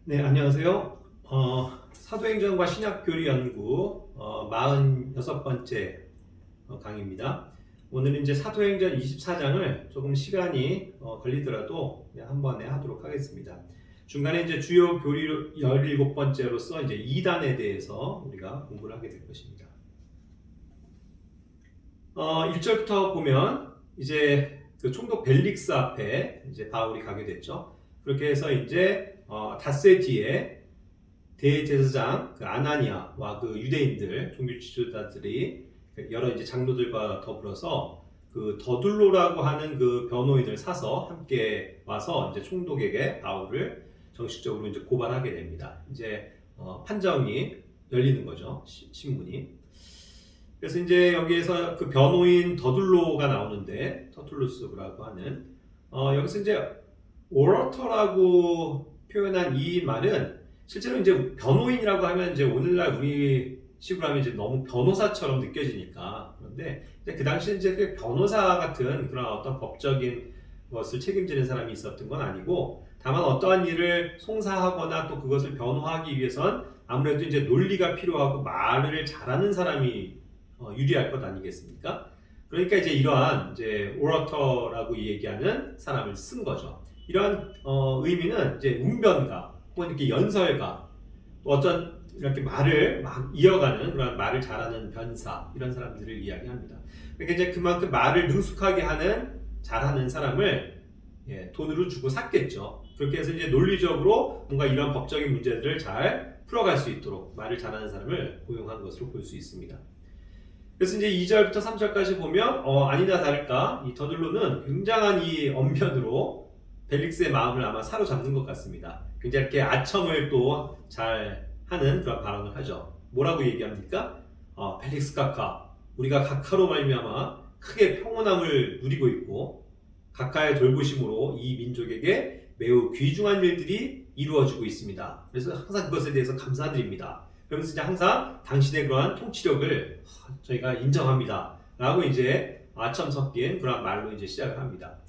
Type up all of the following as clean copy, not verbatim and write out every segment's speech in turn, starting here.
네, 안녕하세요. 사도행전과 신약교리 연구 46번째 강의입니다. 오늘은 이제 사도행전 24장을 조금 시간이 걸리더라도 그냥 한 번에 하도록 하겠습니다. 중간에 이제 주요 교리 17번째로서 이제 이단에 대해서 우리가 공부를 하게 될 것입니다. 1절부터 보면 이제 그 총독 벨릭스 앞에 이제 바울이 가게 됐죠. 그렇게 해서 이제 닷새 뒤에 대제사장 그 아나니아와 그 유대인들 종교 지도자들이 여러 이제 장로들과 더불어서 그 더둘로라고 하는 그 변호인을 사서 함께 와서 이제 총독에게 바울을 정식적으로 이제 고발하게 됩니다. 이제 판정이 열리는 거죠. 신문이. 그래서 이제 여기에서 그 변호인 더둘로가 나오는데 터툴루스라고 하는 여기서 이제 오러터라고 표현한 이 말은 실제로 이제 변호인이라고 하면 이제 오늘날 우리 식으로 하면 이제 너무 변호사처럼 느껴지니까. 그런데 그 당시에 이제 그 변호사 같은 그런 어떤 법적인 것을 책임지는 사람이 있었던 건 아니고, 다만 어떠한 일을 송사하거나 또 그것을 변호하기 위해선 아무래도 이제 논리가 필요하고 말을 잘하는 사람이 유리할 것 아니겠습니까? 그러니까 이제 이러한 이제 오러터라고 얘기하는 사람을 쓴 거죠. 이러한 의미는 이제 웅변가 혹은 이렇게 연설가, 또 어떤 이렇게 말을 막 이어가는 그런 말을 잘하는 변사, 이런 사람들을 이야기합니다. 그러니까 이제 그만큼 말을 능숙하게 하는 잘하는 사람을 돈으로 주고 샀겠죠. 그렇게 해서 이제 논리적으로 뭔가 이런 법적인 문제들을 잘 풀어갈 수 있도록 말을 잘하는 사람을 고용한 것으로 볼 수 있습니다. 그래서 이제 2절부터 3절까지 보면 아니나 다를까 이 더둘로는 굉장한 이 언변으로 벨릭스의 마음을 아마 사로잡는 것 같습니다. 굉장히 이렇게 아첨을 또 잘 하는 그런 발언을 하죠. 뭐라고 얘기합니까? 벨릭스 카카, 우리가 각하로 말미암아 크게 평온함을 누리고 있고 각하의 돌보심으로 이 민족에게 매우 귀중한 일들이 이루어지고 있습니다. 그래서 항상 그것에 대해서 감사드립니다. 그러면서 이제 항상 당신의 그러한 통치력을 저희가 인정합니다 라고 이제 아첨 섞인 그런 말로 이제 시작을 합니다.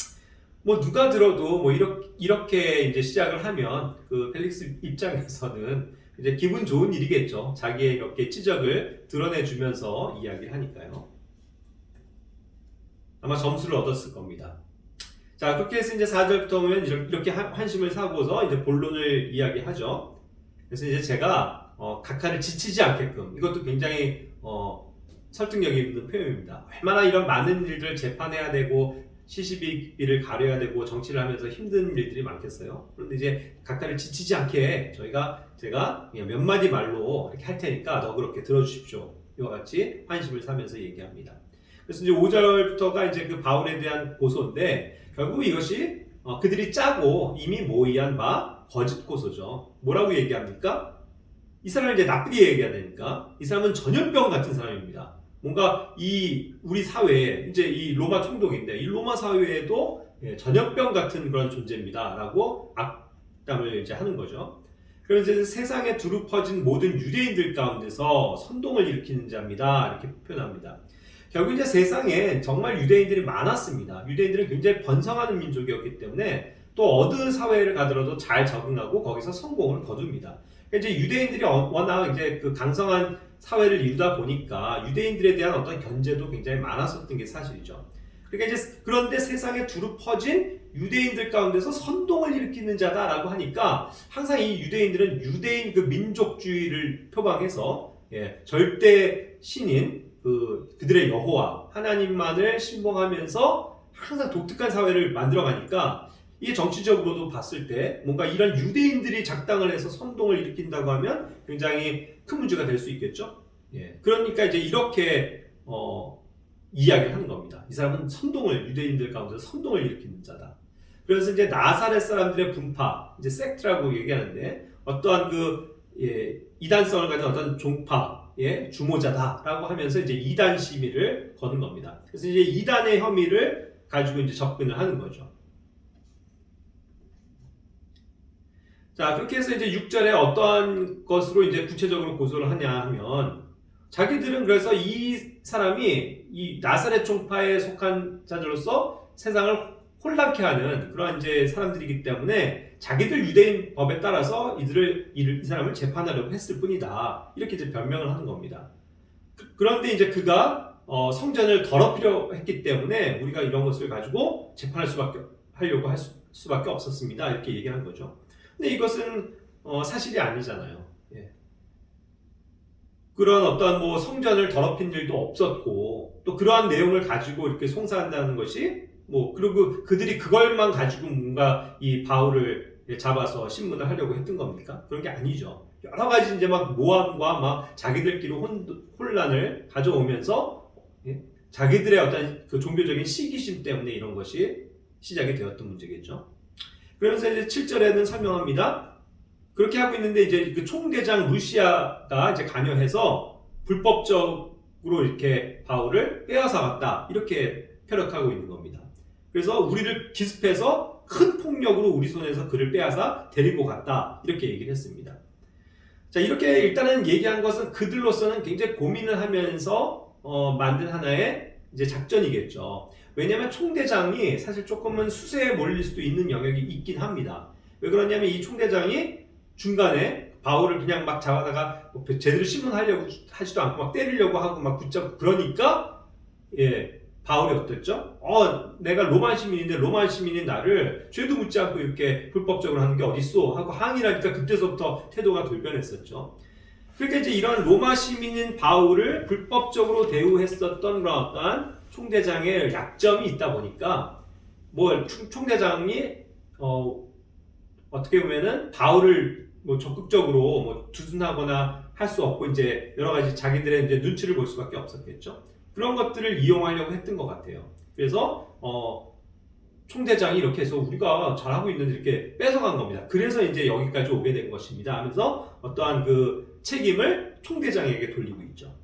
뭐 누가 들어도 뭐 이렇게 이제 시작을 하면 그 펠릭스 입장에서는 이제 기분 좋은 일이겠죠. 자기의 이렇게 치적을 드러내주면서 이야기를 하니까요. 아마 점수를 얻었을 겁니다. 자, 그렇게 해서 이제 4절부터 보면 이렇게 환심을 사고서 이제 본론을 이야기하죠. 그래서 이제 제가 각하를 지치지 않게끔, 이것도 굉장히 설득력 있는 표현입니다. 얼마나 이런 많은 일들을 재판해야 되고 시시비비를 가려야 되고 정치를 하면서 힘든 일들이 많겠어요. 그런데 이제 각하를 지치지 않게 제가 그냥 몇 마디 말로 이렇게 할 테니까 너그럽게 들어주십시오. 이와 같이 환심을 사면서 얘기합니다. 그래서 이제 5절부터가 이제 그 바울에 대한 고소인데, 결국 이것이 그들이 짜고 이미 모의한 바 거짓 고소죠. 뭐라고 얘기합니까? 이 사람을 이제 나쁘게 얘기해야 되니까 이 사람은 전염병 같은 사람입니다. 뭔가 이 우리 사회에 이제 이 로마 총독인데 이 로마 사회에도 전염병 같은 그런 존재입니다 라고 악담을 이제 하는 거죠. 그래서 이제 세상에 두루 퍼진 모든 유대인들 가운데서 선동을 일으키는 자입니다 이렇게 표현합니다. 결국 이제 세상에 정말 유대인들이 많았습니다. 유대인들은 굉장히 번성하는 민족이었기 때문에 또 어느 사회를 가더라도 잘 적응하고 거기서 성공을 거둡니다. 이제 유대인들이 워낙 이제 그 강성한 사회를 이루다 보니까 유대인들에 대한 어떤 견제도 굉장히 많았었던 게 사실이죠. 그러니까 이제 그런데 세상에 두루 퍼진 유대인들 가운데서 선동을 일으키는 자다라고 하니까 항상 이 유대인들은 유대인 그 민족주의를 표방해서 절대 신인 그들의 여호와 하나님만을 신봉하면서 항상 독특한 사회를 만들어가니까, 이게 정치적으로도 봤을 때 뭔가 이런 유대인들이 작당을 해서 선동을 일으킨다고 하면 굉장히 큰 문제가 될 수 있겠죠. 그러니까 이제 이렇게 이야기를 하는 겁니다. 이 사람은 유대인들 가운데서 선동을 일으키는 자다. 그래서 이제 나사렛 사람들의 분파, 이제 섹트라고 얘기하는데 어떠한 이단성을 가진 어떤 종파의 주모자다라고 하면서 이제 이단 시비를 거는 겁니다. 그래서 이제 이단의 혐의를 가지고 이제 접근을 하는 거죠. 자, 그렇게 해서 이제 6절에 어떠한 것으로 이제 구체적으로 고소를 하냐 하면, 자기들은 그래서 이 사람이 이 나사렛 종파에 속한 자들로서 세상을 혼란케 하는 그러한 이제 사람들이기 때문에 자기들 유대인 법에 따라서 이 사람을 재판하려고 했을 뿐이다. 이렇게 이제 변명을 하는 겁니다. 그런데 이제 그가 성전을 더럽히려 했기 때문에 우리가 이런 것을 가지고 하려고 할 수밖에 없었습니다. 이렇게 얘기한 거죠. 근데 이것은 사실이 아니잖아요. 예. 그런 어떤 뭐 성전을 더럽힌 일도 없었고 또 그러한 내용을 가지고 이렇게 송사한다는 것이 뭐 그리고 그들이 그걸만 가지고 뭔가 이 바울을 잡아서 신문을 하려고 했던 겁니까? 그런 게 아니죠. 여러 가지 이제 막 모함과 막 자기들끼리 혼란을 가져오면서 자기들의 어떤 그 종교적인 시기심 때문에 이런 것이 시작이 되었던 문제겠죠. 그러면서 이제 7절에는 설명합니다. 그렇게 하고 있는데 이제 그 총대장 루시아가 이제 관여해서 불법적으로 이렇게 바울을 빼앗아 갔다. 이렇게 펴력하고 있는 겁니다. 그래서 우리를 기습해서 큰 폭력으로 우리 손에서 그를 빼앗아 데리고 갔다. 이렇게 얘기를 했습니다. 자, 이렇게 일단은 얘기한 것은 그들로서는 굉장히 고민을 하면서 만든 하나의 이제 작전이겠죠. 왜냐하면 총대장이 사실 조금은 수세에 몰릴 수도 있는 영역이 있긴 합니다. 왜 그러냐면 이 총대장이 중간에 바울을 그냥 막 잡아다가 제대로 신문하려고 하지도 않고 막 때리려고 하고 막 붙잡고 그러니까 바울이 어땠죠? 내가 로마 시민인데 로마 시민인 나를 죄도 묻지 않고 이렇게 불법적으로 하는 게 어딨어? 하고 항의를 하니까 그때서부터 태도가 돌변했었죠. 그러니까 이제 이런 로마 시민인 바울을 불법적으로 대우했었던 그런 어떠한 총대장의 약점이 있다 보니까 총대장이 어떻게 보면은 바울을 적극적으로 두둔하거나 할 수 없고 이제 여러 가지 자기들의 이제 눈치를 볼 수밖에 없었겠죠. 그런 것들을 이용하려고 했던 것 같아요. 그래서 총대장이 이렇게 해서 우리가 잘하고 있는데 이렇게 뺏어간 겁니다. 그래서 이제 여기까지 오게 된 것입니다. 하면서 어떠한 그 책임을 총대장에게 돌리고 있죠.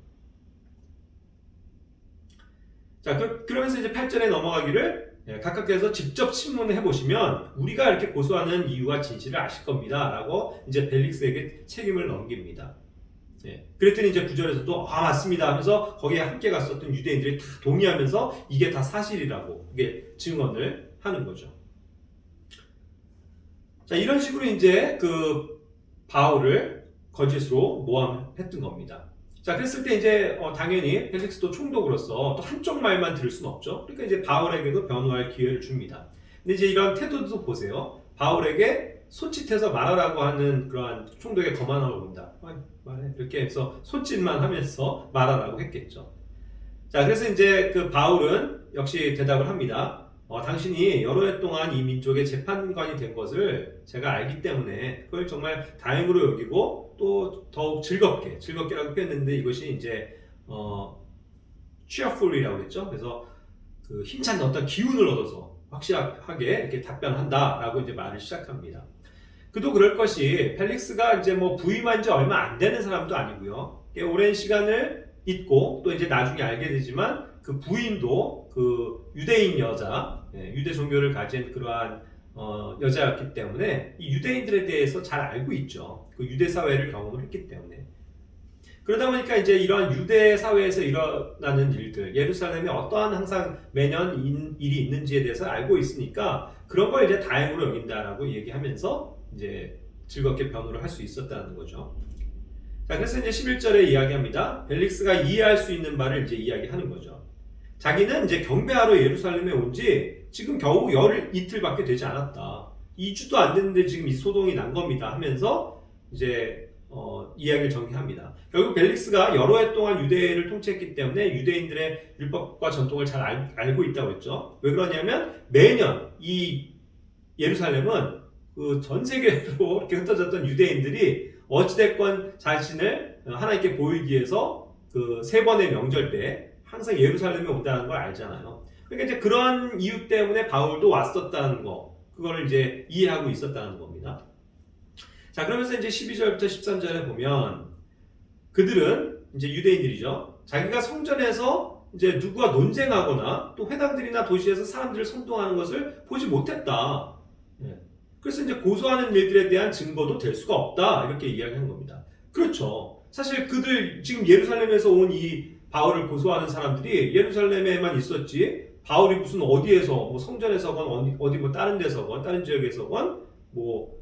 자, 그러면서 이제 8절에 넘어가기를 각각께서 직접 신문을 해보시면 우리가 이렇게 고소하는 이유와 진실을 아실 겁니다. 라고 이제 벨릭스에게 책임을 넘깁니다. 그랬더니 이제 9절에서도 맞습니다 하면서 거기에 함께 갔었던 유대인들이 다 동의하면서 이게 다 사실이라고 이게 증언을 하는 거죠. 자, 이런 식으로 이제 그 바울을 거짓으로 모함했던 겁니다. 자, 그랬을 때 이제 당연히 펠릭스도 총독으로서 또 한쪽 말만 들을 수는 없죠. 그러니까 이제 바울에게도 변호할 기회를 줍니다. 근데 이제 이런 태도도 보세요. 바울에게 손짓해서 말하라고 하는 그러한 총독의 거만함을 본다. 말해. 이렇게 해서 손짓만 하면서 말하라고 했겠죠. 자, 그래서 이제 그 바울은 역시 대답을 합니다. 당신이 여러 해 동안 이 민족의 재판관이 된 것을 제가 알기 때문에 그걸 정말 다행으로 여기고 또 더욱 즐겁게라고 표현했는데 이것이 이제 cheerful이라고 했죠. 그래서 그 힘찬 어떤 기운을 얻어서 확실하게 이렇게 답변한다라고 이제 말을 시작합니다. 그도 그럴 것이 펠릭스가 이제 부임한 지 얼마 안 되는 사람도 아니고요. 오랜 시간을 있고 또 이제 나중에 알게 되지만 그 부인도 그 유대인 여자, 유대 종교를 가진 그러한 여자였기 때문에 이 유대인들에 대해서 잘 알고 있죠. 그 유대 사회를 경험을 했기 때문에. 그러다 보니까 이제 이러한 유대 사회에서 일어나는 일들, 예루살렘에 어떠한 항상 매년 일이 있는지에 대해서 알고 있으니까 그런 걸 이제 다행으로 여긴다라고 얘기하면서 이제 즐겁게 변호를 할 수 있었다는 거죠. 자, 그래서 이제 11절에 이야기합니다. 벨릭스가 이해할 수 있는 바를 이제 이야기하는 거죠. 자기는 이제 경배하러 예루살렘에 온 지 지금 겨우 이틀밖에 되지 않았다. 2주도 안 됐는데 지금 이 소동이 난 겁니다. 하면서 이제 이야기를 전개합니다. 결국 벨릭스가 여러 해 동안 유대를 통치했기 때문에 유대인들의 율법과 전통을 잘 알고 있다고 했죠. 왜 그러냐면 매년 이 예루살렘은 그 전 세계로 이렇게 흩어졌던 유대인들이 어찌됐건 자신을 하나님께 보이기 위해서 그 3번의 명절 때 항상 예루살렘에 온다는 걸 알잖아요. 그러니까 이제 그런 이유 때문에 바울도 왔었다는 거, 그거를 이제 이해하고 있었다는 겁니다. 자, 그러면서 이제 12절부터 13절에 보면 그들은 이제 유대인들이죠. 자기가 성전에서 이제 누구와 논쟁하거나 또 회당들이나 도시에서 사람들을 선동하는 것을 보지 못했다. 그래서 이제 고소하는 일들에 대한 증거도 될 수가 없다. 이렇게 이야기한 겁니다. 그렇죠. 사실 그들 지금 예루살렘에서 온 이 바울을 고소하는 사람들이 예루살렘에만 있었지 바울이 무슨 어디에서 뭐 성전에서건 어디 뭐 다른 데서건 다른 지역에서건 뭐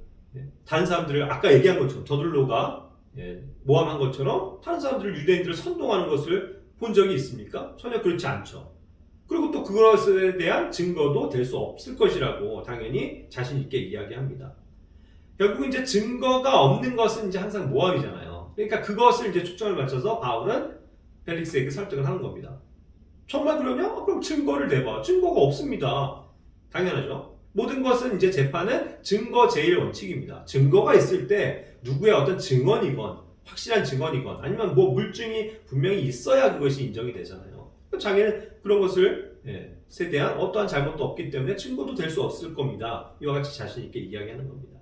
다른 사람들을 아까 얘기한 것처럼 더들로가 모함한 것처럼 다른 사람들을 유대인들을 선동하는 것을 본 적이 있습니까? 전혀 그렇지 않죠. 그리고 또 그것에 대한 증거도 될 수 없을 것이라고 당연히 자신 있게 이야기합니다. 결국 이제 증거가 없는 것은 이제 항상 모함이잖아요. 그러니까 그것을 이제 초점을 맞춰서 바울은 펠릭스에게 설득을 하는 겁니다. 정말 그러냐? 그럼 증거를 내봐. 증거가 없습니다. 당연하죠. 모든 것은 이제 재판은 증거 제일 원칙입니다. 증거가 있을 때 누구의 어떤 증언이건 확실한 증언이건 아니면 뭐 물증이 분명히 있어야 그것이 인정이 되잖아요. 자기는 그런 것을 에 대한 어떠한 잘못도 없기 때문에 증거도 될 수 없을 겁니다. 이와 같이 자신 있게 이야기하는 겁니다.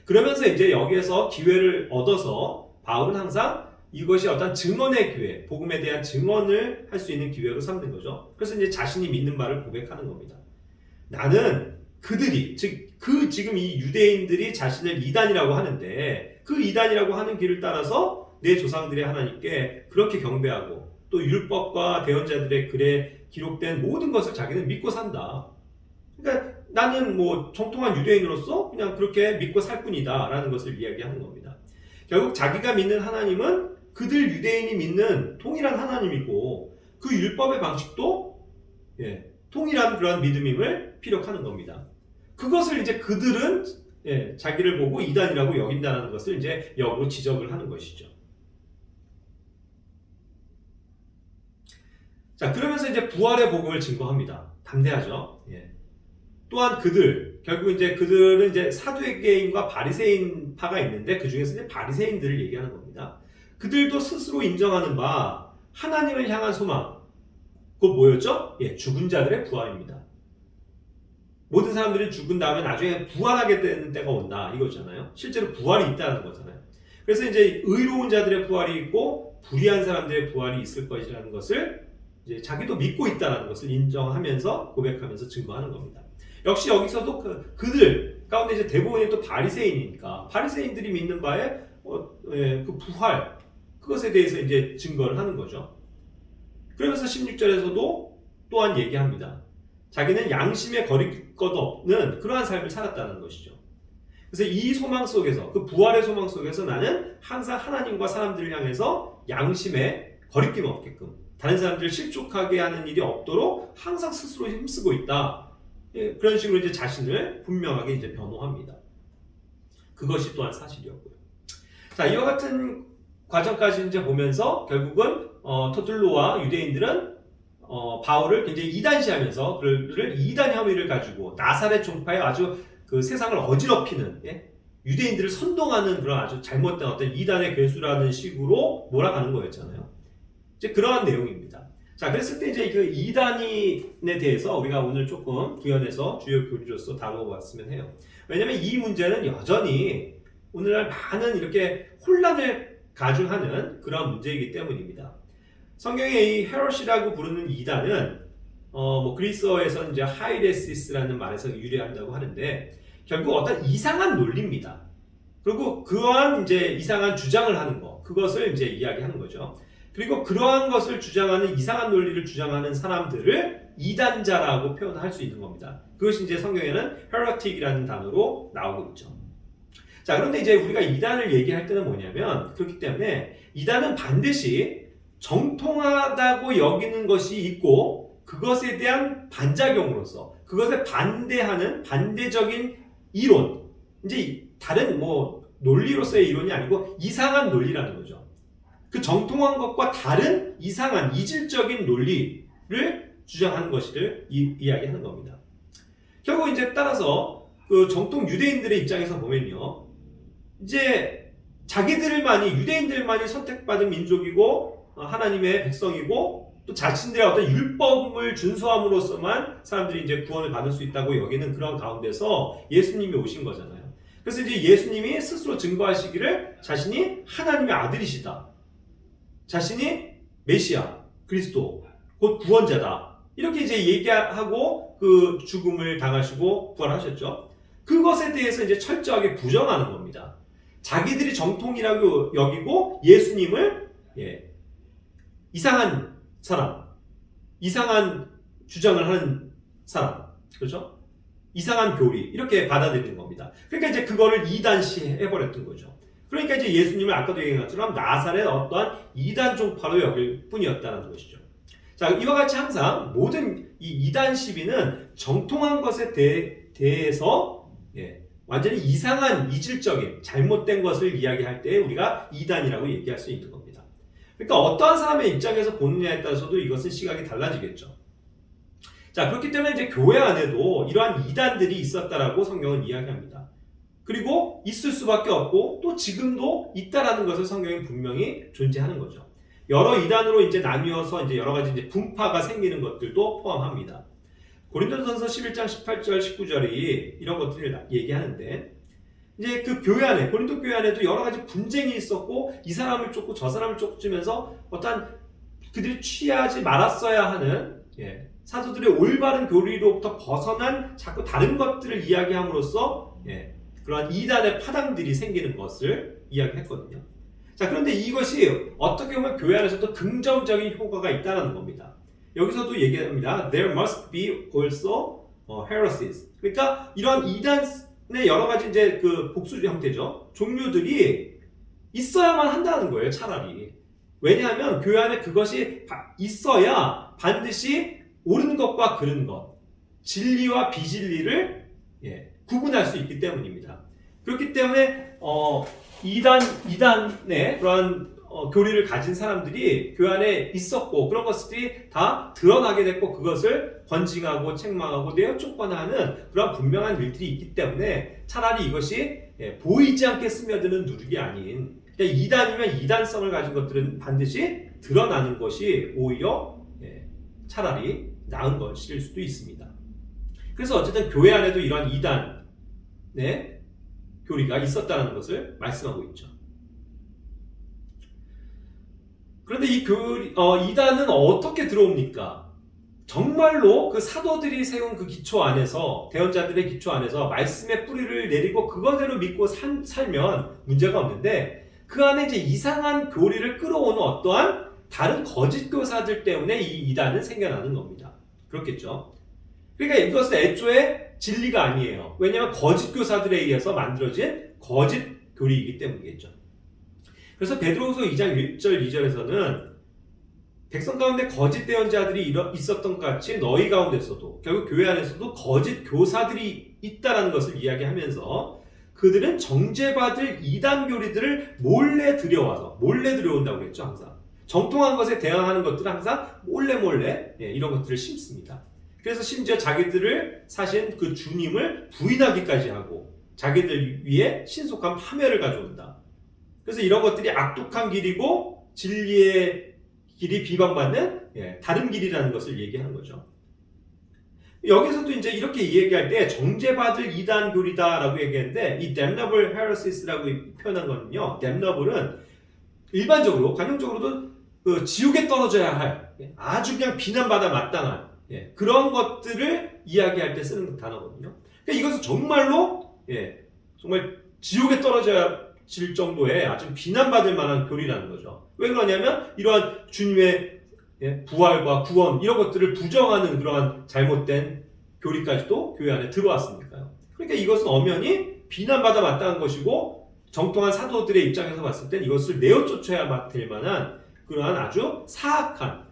그러면서 이제 여기에서 기회를 얻어서 바울은 항상 이것이 어떤 증언의 기회, 복음에 대한 증언을 할 수 있는 기회로 삼는 거죠. 그래서 이제 자신이 믿는 바를 고백하는 겁니다. 나는 그들이, 즉 지금 이 유대인들이 자신을 이단이라고 하는데 그 이단이라고 하는 길을 따라서 내 조상들의 하나님께 그렇게 경배하고 또 율법과 대언자들의 글에 기록된 모든 것을 자기는 믿고 산다. 그러니까 나는 뭐 정통한 유대인으로서 그냥 그렇게 믿고 살 뿐이다 라는 것을 이야기하는 겁니다. 결국 자기가 믿는 하나님은 그들 유대인이 믿는 동일한 하나님이고 그 율법의 방식도 동일한 그런 믿음임을 피력하는 겁니다. 그것을 이제 그들은 자기를 보고 이단이라고 여긴다는 것을 이제 역으로 지적을 하는 것이죠. 자, 그러면서 이제 부활의 복음을 증거합니다. 담대하죠. 또한 결국 이제 그들은 이제 사두개인과 바리새인 파가 있는데 그 중에서 이제 바리새인들을 얘기하는 겁니다. 그들도 스스로 인정하는 바 하나님을 향한 소망, 그거 뭐였죠? 죽은 자들의 부활입니다. 모든 사람들이 죽은 다음에 나중에 부활하게 되는 때가 온다 이거잖아요. 실제로 부활이 있다는 거잖아요. 그래서 이제 의로운 자들의 부활이 있고 불의한 사람들의 부활이 있을 것이라는 것을 이제 자기도 믿고 있다는 것을 인정하면서 고백하면서 증거하는 겁니다. 역시 여기서도 그들 가운데 이제 대부분이 또 바리새인이니까 바리새인들이 믿는 바에 그 부활 그것에 대해서 이제 증거를 하는 거죠. 그러면서 16절에서도 또한 얘기합니다. 자기는 양심에 거릴 것 없는 그러한 삶을 살았다는 것이죠. 그래서 이 소망 속에서 그 부활의 소망 속에서 나는 항상 하나님과 사람들을 향해서 양심에 거리낌 없게끔 다른 사람들을 실족하게 하는 일이 없도록 항상 스스로 힘쓰고 있다. 그런 식으로 이제 자신을 분명하게 이제 변호합니다. 그것이 또한 사실이었고요. 자, 이와 같은 과정까지 이제 보면서 결국은 터툴로와 유대인들은 바울을 굉장히 이단시하면서 그를 이단 혐의를 가지고 나사렛 종파에 아주 그 세상을 어지럽히는 유대인들을 선동하는 그런 아주 잘못된 어떤 이단의 괴수라는 식으로 몰아가는 거였잖아요. 이제 그러한 내용입니다. 자, 그랬을 때 이제 그 이단인에 대해서 우리가 오늘 조금 구현해서 주요 교리로서 다뤄봤으면 해요. 왜냐하면 이 문제는 여전히 오늘날 많은 이렇게 혼란을 가중하는 그런 문제이기 때문입니다. 성경에 이 헤롯이라고 부르는 이단은 뭐 그리스어에서는 이제 하이레시스라는 말에서 유래한다고 하는데 결국 어떤 이상한 논리입니다. 그리고 그러한 이제 이상한 주장을 하는 거, 그것을 이제 이야기하는 거죠. 그리고 그러한 것을 주장하는 이상한 논리를 주장하는 사람들을 이단자라고 표현할 수 있는 겁니다. 그것이 이제 성경에는 헤러틱이라는 단어로 나오고 있죠. 자, 그런데 이제 우리가 이단을 얘기할 때는 뭐냐면 그렇기 때문에 이단은 반드시 정통하다고 여기는 것이 있고 그것에 대한 반작용으로서 그것에 반대하는 반대적인 이론, 이제 다른 뭐 논리로서의 이론이 아니고 이상한 논리라는 거죠. 그 정통한 것과 다른 이상한 이질적인 논리를 주장하는 것을 이야기하는 겁니다. 결국 이제 따라서 그 정통 유대인들의 입장에서 보면요, 이제 유대인들만이 선택받은 민족이고 하나님의 백성이고 또 자신들의 어떤 율법을 준수함으로써만 사람들이 이제 구원을 받을 수 있다고 여기는 그런 가운데서 예수님이 오신 거잖아요. 그래서 이제 예수님이 스스로 증거하시기를 자신이 하나님의 아들이시다, 자신이 메시아, 그리스도, 곧 구원자다, 이렇게 이제 얘기하고 그 죽음을 당하시고 부활하셨죠. 그것에 대해서 이제 철저하게 부정하는 겁니다. 자기들이 정통이라고 여기고 예수님을 이상한 사람, 이상한 주장을 하는 사람, 그렇죠? 이상한 교리 이렇게 받아들이는 겁니다. 그러니까 이제 그거를 이단시 해버렸던 거죠. 그러니까 이제 예수님을 아까도 얘기한 것처럼 나사렛 어떠한 이단 종파로 여길 뿐이었다는 것이죠. 자, 이와 같이 항상 모든 이 이단 시비는 정통한 것에 대해서 완전히 이상한 이질적인 잘못된 것을 이야기할 때 우리가 이단이라고 얘기할 수 있는 겁니다. 그러니까 어떠한 사람의 입장에서 보느냐에 따라서도 이것은 시각이 달라지겠죠. 자, 그렇기 때문에 이제 교회 안에도 이러한 이단들이 있었다라고 성경은 이야기합니다. 그리고 있을 수밖에 없고 또 지금도 있다라는 것을 성경이 분명히 존재하는 거죠. 여러 이단으로 이제 나뉘어서 이제 여러 가지 이제 분파가 생기는 것들도 포함합니다. 고린도전서 11장 18절 19절이 이런 것들을 얘기하는데 이제 그 교회 안에 고린도 교회 안에도 여러 가지 분쟁이 있었고 이 사람을 쫓고 저 사람을 쫓으면서 어떠한 그들이 취하지 말았어야 하는 사도들의 올바른 교리로부터 벗어난 자꾸 다른 것들을 이야기함으로써 그러한 이단의 파당들이 생기는 것을 이야기했거든요. 자, 그런데 이것이 어떻게 보면 교회 안에서도 긍정적인 효과가 있다는 겁니다. 여기서도 얘기합니다. There must be also heresies. 그러니까 이런 이단의 여러 가지 이제 그 복수 형태죠. 종류들이 있어야만 한다는 거예요, 차라리. 왜냐하면 교회 안에 그것이 있어야 반드시 옳은 것과 그른 것, 진리와 비진리를 구분할 수 있기 때문입니다. 그렇기 때문에 이단의 그러한 교리를 가진 사람들이 교회 안에 있었고 그런 것들이 다 드러나게 됐고 그것을 권징하고 책망하고 내어쫓거나 하는 그런 분명한 일들이 있기 때문에 차라리 이것이 보이지 않게 스며드는 누룩이 아닌 이단이면 이단성을 가진 것들은 반드시 드러나는 것이 오히려 차라리 나은 것일 수도 있습니다. 그래서 어쨌든 교회 안에도 이러한 이단의 교리가 있었다는 것을 말씀하고 있죠. 그런데 이 이단은 어떻게 들어옵니까? 정말로 그 사도들이 세운 그 기초 안에서 대언자들의 기초 안에서 말씀의 뿌리를 내리고 그거대로 믿고 살면 문제가 없는데 그 안에 이제 이상한 교리를 끌어오는 어떠한 다른 거짓 교사들 때문에 이 이단은 생겨나는 겁니다. 그렇겠죠? 그러니까 이것은 애초에 진리가 아니에요. 왜냐하면 거짓 교사들에 의해서 만들어진 거짓 교리이기 때문이겠죠. 그래서 베드로후서 2장 1절 2절에서는 백성 가운데 거짓 대언자들이 있었던 것 같이 너희 가운데서도 결국 교회 안에서도 거짓 교사들이 있다라는 것을 이야기하면서 그들은 정죄받을 이단 교리들을 몰래 들여온다고 그랬죠. 항상 정통한 것에 대항하는 것들은 항상 몰래 이런 것들을 심습니다. 그래서 심지어 자기들을 사신 그 주님을 부인하기까지 하고 자기들 위에 신속한 파멸을 가져온다. 그래서 이런 것들이 악독한 길이고 진리의 길이 비방받는 다른 길이라는 것을 얘기하는 거죠. 여기서도 이제 이렇게 얘기할 때 정죄받을 이단 교리다라고 얘기했는데 이 damnable heresies라고 표현한 거는요. damnable은 일반적으로 관용적으로도 그 지옥에 떨어져야 할 아주 그냥 비난받아 마땅한 그런 것들을 이야기할 때 쓰는 단어거든요. 그러니까 이것은 정말로 정말 지옥에 떨어져야 질 정도의 아주 비난받을 만한 교리라는 거죠. 왜 그러냐면 이러한 주님의 부활과 구원 이런 것들을 부정하는 그러한 잘못된 교리까지도 교회 안에 들어왔으니까요. 그러니까 이것은 엄연히 비난받아 마땅한 것이고 정통한 사도들의 입장에서 봤을 땐 이것을 내어쫓아야 될 만한 그러한 아주 사악한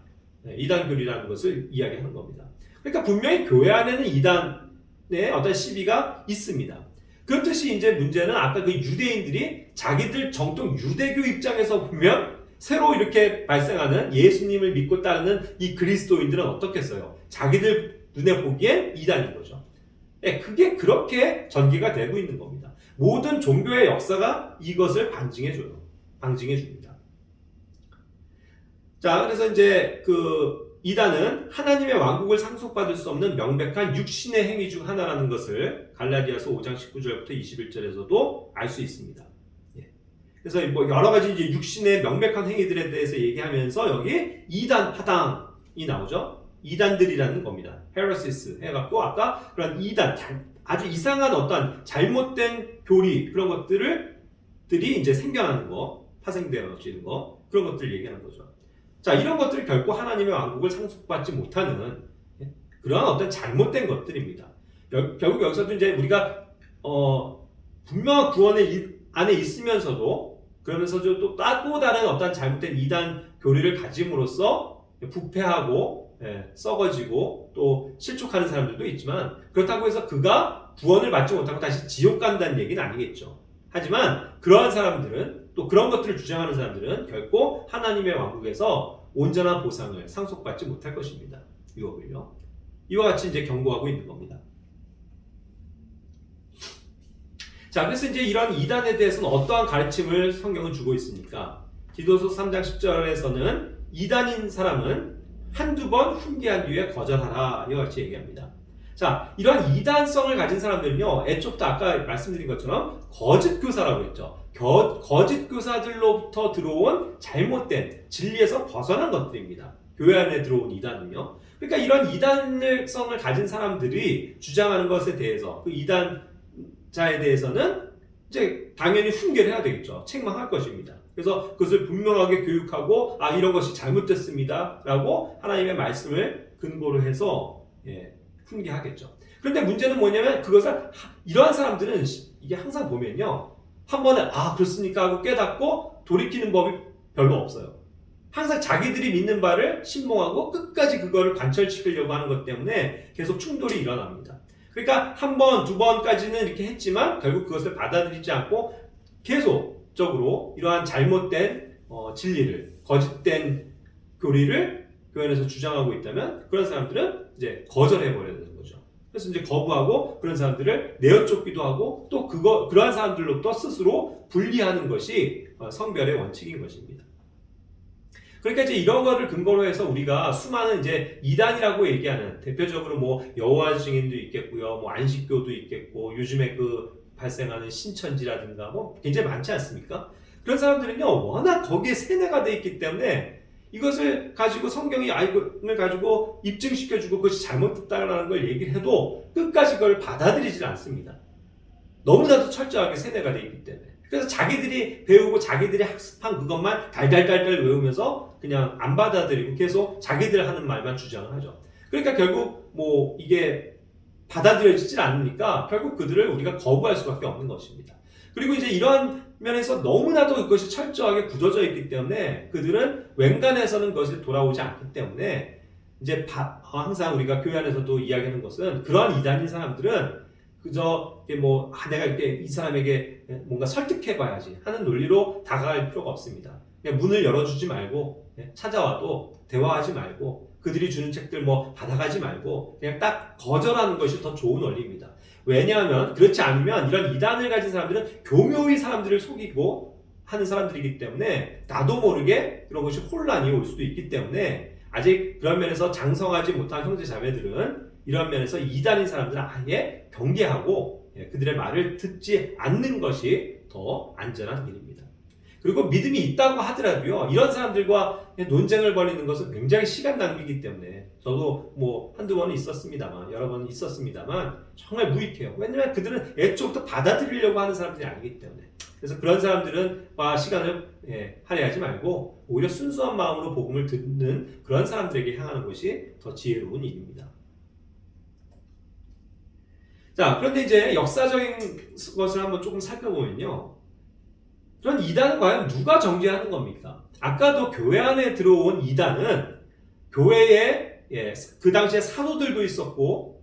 이단 교리라는 것을 이야기하는 겁니다. 그러니까 분명히 교회 안에는 이단의 어떤 시비가 있습니다. 그렇듯이 이제 문제는 아까 그 유대인들이 자기들 정통 유대교 입장에서 보면 새로 이렇게 발생하는 예수님을 믿고 따르는 이 그리스도인들은 어떻겠어요? 자기들 눈에 보기엔 이단인 거죠. 그게 그렇게 전개가 되고 있는 겁니다. 모든 종교의 역사가 이것을 방증해 줍니다. 자, 그래서 이제 그 이단은 하나님의 왕국을 상속받을 수 없는 명백한 육신의 행위 중 하나라는 것을 갈라디아서 5장 19절부터 21절에서도 알 수 있습니다. 그래서 뭐 여러 가지 이제 육신의 명백한 행위들에 대해서 얘기하면서 여기 이단 파당이 나오죠. 이단들이라는 겁니다. heresies 해갖고 아까 그런 이단 아주 이상한 어떤 잘못된 교리 그런 것들이 이제 생겨나는 거, 파생되어지는 거 그런 것들을 얘기하는 거죠. 자, 이런 것들이 결코 하나님의 왕국을 상속받지 못하는 그러한 어떤 잘못된 것들입니다. 결국 여기서도 이제 우리가 분명한 구원의 안에 있으면서도 그러면서도 또 다른 어떤 잘못된 이단 교리를 가짐으로써 부패하고 썩어지고 또 실족하는 사람들도 있지만 그렇다고 해서 그가 구원을 받지 못하고 다시 지옥 간다는 얘기는 아니겠죠. 하지만 그러한 사람들은 또 그런 것들을 주장하는 사람들은 결코 하나님의 왕국에서 온전한 보상을 상속받지 못할 것입니다. 유업을요. 이와 같이 이제 경고하고 있는 겁니다. 자, 그래서 이제 이런 이단에 대해서는 어떠한 가르침을 성경은 주고 있습니까? 디도서 3장 10절에서는 이단인 사람은 한두 번 훈계한 뒤에 거절하라 이와 같이 얘기합니다. 자, 이러한 이단성을 가진 사람들은요, 애초부터 아까 말씀드린 것처럼 거짓 교사라고 했죠. 거짓 교사들로부터 들어온 잘못된 진리에서 벗어난 것들입니다. 교회 안에 들어온 이단은요. 그러니까 이런 이단성을 가진 사람들이 주장하는 것에 대해서 그 이단자에 대해서는 이제 당연히 훈계를 해야 되겠죠. 책망할 것입니다. 그래서 그것을 분명하게 교육하고 이런 것이 잘못됐습니다 라고 하나님의 말씀을 근거로 해서 훈계하겠죠. 그런데 문제는 뭐냐면 그것을 이러한 사람들은 이게 항상 보면요, 한 번에 그렇습니까 하고 깨닫고 돌이키는 법이 별로 없어요. 항상 자기들이 믿는 바를 신봉하고 끝까지 그거를 관철시키려고 하는 것 때문에 계속 충돌이 일어납니다. 그러니까 한 번, 두 번까지는 이렇게 했지만 결국 그것을 받아들이지 않고 계속적으로 이러한 잘못된 진리를, 거짓된 교리를 교회 안에서 주장하고 있다면 그런 사람들은 이제 거절해버려야 되는 거죠. 그래서 이제 거부하고 그런 사람들을 내어쫓기도 하고 또 그러한 사람들로부터 스스로 분리하는 것이 성별의 원칙인 것입니다. 그러니까 이제 이런 거를 근거로 해서 우리가 수많은 이제 이단이라고 얘기하는 대표적으로 뭐 여호와 증인도 있겠고요, 뭐 안식교도 있겠고, 요즘에 그 발생하는 신천지라든가 뭐 굉장히 많지 않습니까? 그런 사람들은요, 워낙 거기에 세뇌가 돼 있기 때문에 이것을 가지고 성경이 이걸 가지고 입증시켜주고 그것이 잘못됐다라는 걸 얘기를 해도 끝까지 그걸 받아들이질 않습니다. 너무나도 철저하게 세뇌가 돼 있기 때문에. 그래서 자기들이 배우고 자기들이 학습한 그것만 달달달달 외우면서 그냥 안 받아들이고 계속 자기들 하는 말만 주장을 하죠. 그러니까 결국 뭐 이게 받아들여지질 않으니까 결국 그들을 우리가 거부할 수밖에 없는 것입니다. 그리고 이제 이러한 면에서 너무나도 그것이 철저하게 굳어져 있기 때문에 그들은 웬간해서는 그것이 돌아오지 않기 때문에 이제 항상 우리가 교회 안에서도 이야기하는 것은 그러한 이단인 사람들은 그저 뭐 내가 이렇게 이 사람에게 뭔가 설득해봐야지 하는 논리로 다가갈 필요가 없습니다. 그냥 문을 열어주지 말고 찾아와도 대화하지 말고 그들이 주는 책들 뭐 받아가지 말고 그냥 딱 거절하는 것이 더 좋은 원리입니다. 왜냐하면 그렇지 않으면 이런 이단을 가진 사람들은 교묘히 사람들을 속이고 하는 사람들이기 때문에 나도 모르게 그런 것이 혼란이 올 수도 있기 때문에 아직 그런 면에서 장성하지 못한 형제 자매들은 이런 면에서 이단인 사람들은 아예 경계하고 그들의 말을 듣지 않는 것이 더 안전한 길입니다. 그리고 믿음이 있다고 하더라도요, 이런 사람들과 논쟁을 벌이는 것은 굉장히 시간 낭비이기 때문에 저도 뭐 한두 번은 있었습니다만, 여러 번은 있었습니다만 정말 무익해요. 왜냐면 그들은 애초부터 받아들이려고 하는 사람들이 아니기 때문에. 그래서 그런 사람들은 시간을 할애하지 말고 오히려 순수한 마음으로 복음을 듣는 그런 사람들에게 향하는 것이 더 지혜로운 일입니다. 자, 그런데 이제 역사적인 것을 한번 조금 살펴보면요, 그런 이단은 과연 누가 정죄하는 겁니까? 아까도 교회 안에 들어온 이단은 교회에 그 당시에 사도들도 있었고,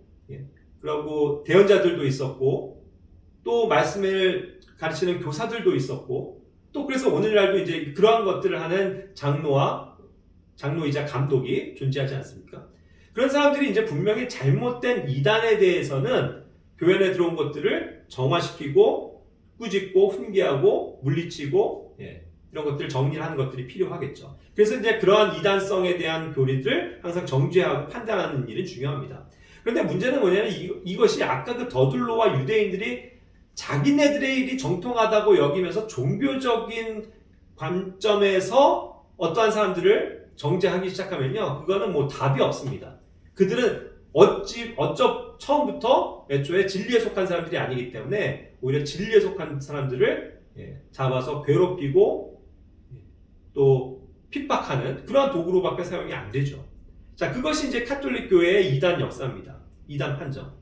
그리고 대언자들도 있었고, 또 말씀을 가르치는 교사들도 있었고, 또 그래서 오늘날도 이제 그러한 것들을 하는 장로이자 감독이 존재하지 않습니까? 그런 사람들이 이제 분명히 잘못된 이단에 대해서는 교회 안에 들어온 것들을 정화시키고 꾸짖고 훈계하고 물리치고 이런 것들을 정리를 하는 것들이 필요하겠죠. 그래서 이제 그러한 이단성에 대한 교리들을 항상 정죄하고 판단하는 일이 중요합니다. 그런데 문제는 뭐냐면 이것이 아까 그 더둘로와 유대인들이 자기네들의 일이 정통하다고 여기면서 종교적인 관점에서 어떠한 사람들을 정죄하기 시작하면요, 그거는 뭐 답이 없습니다. 그들은 처음부터 애초에 진리에 속한 사람들이 아니기 때문에 오히려 진리에 속한 사람들을 잡아서 괴롭히고 또 핍박하는 그러한 도구로밖에 사용이 안 되죠. 자, 그것이 이제 카톨릭 교회의 이단 역사입니다. 이단 판정.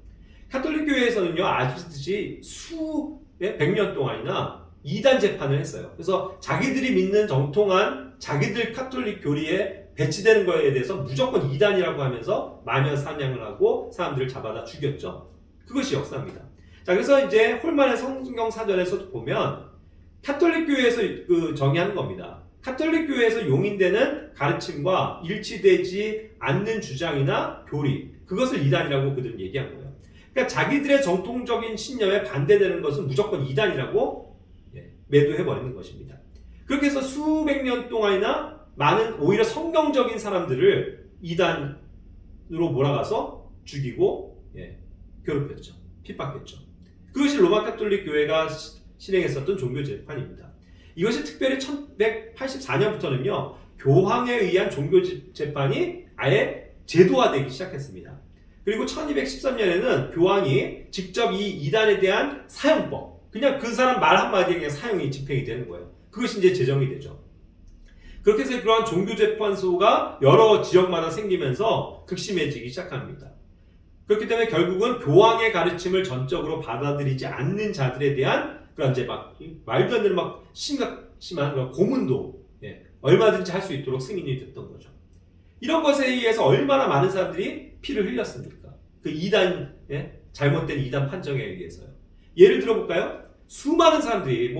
카톨릭 교회에서는요, 아시듯이 수백 년 동안이나 이단 재판을 했어요. 그래서 자기들이 믿는 정통한 자기들 카톨릭 교리에 배치되는 거에 대해서 무조건 이단이라고 하면서 마녀 사냥을 하고 사람들을 잡아다 죽였죠. 그것이 역사입니다. 자, 그래서 이제 홀만의 성경 사전에서도 보면 카톨릭 교회에서 정의하는 겁니다. 카톨릭 교회에서 용인되는 가르침과 일치되지 않는 주장이나 교리, 그것을 이단이라고 그들은 얘기한 거예요. 그러니까 자기들의 정통적인 신념에 반대되는 것은 무조건 이단이라고 매도해버리는 것입니다. 그렇게 해서 수백 년 동안이나 많은 오히려 성경적인 사람들을 이단으로 몰아가서 죽이고 괴롭혔죠. 핍박했죠. 그것이 로마 카톨릭 교회가 실행했었던 종교 재판입니다. 이것이 특별히 1184년부터는요. 교황에 의한 종교 재판이 아예 제도화되기 시작했습니다. 그리고 1213년에는 교황이 직접 이 이단에 대한 사형법, 그냥 그 사람 말 한마디에 그냥 사형이 집행이 되는 거예요. 그것이 이제 제정이 되죠. 그렇게 해서 그러한 종교재판소가 여러 지역마다 생기면서 극심해지기 시작합니다. 그렇기 때문에 결국은 교황의 가르침을 전적으로 받아들이지 않는 자들에 대한 그런 이제 막 말도 안 되는 막 심한 그런 고문도 얼마든지 할 수 있도록 승인이 됐던 거죠. 이런 것에 의해서 얼마나 많은 사람들이 피를 흘렸습니까? 그 이단, 잘못된 이단 판정에 의해서요. 예를 들어볼까요? 수많은 사람들이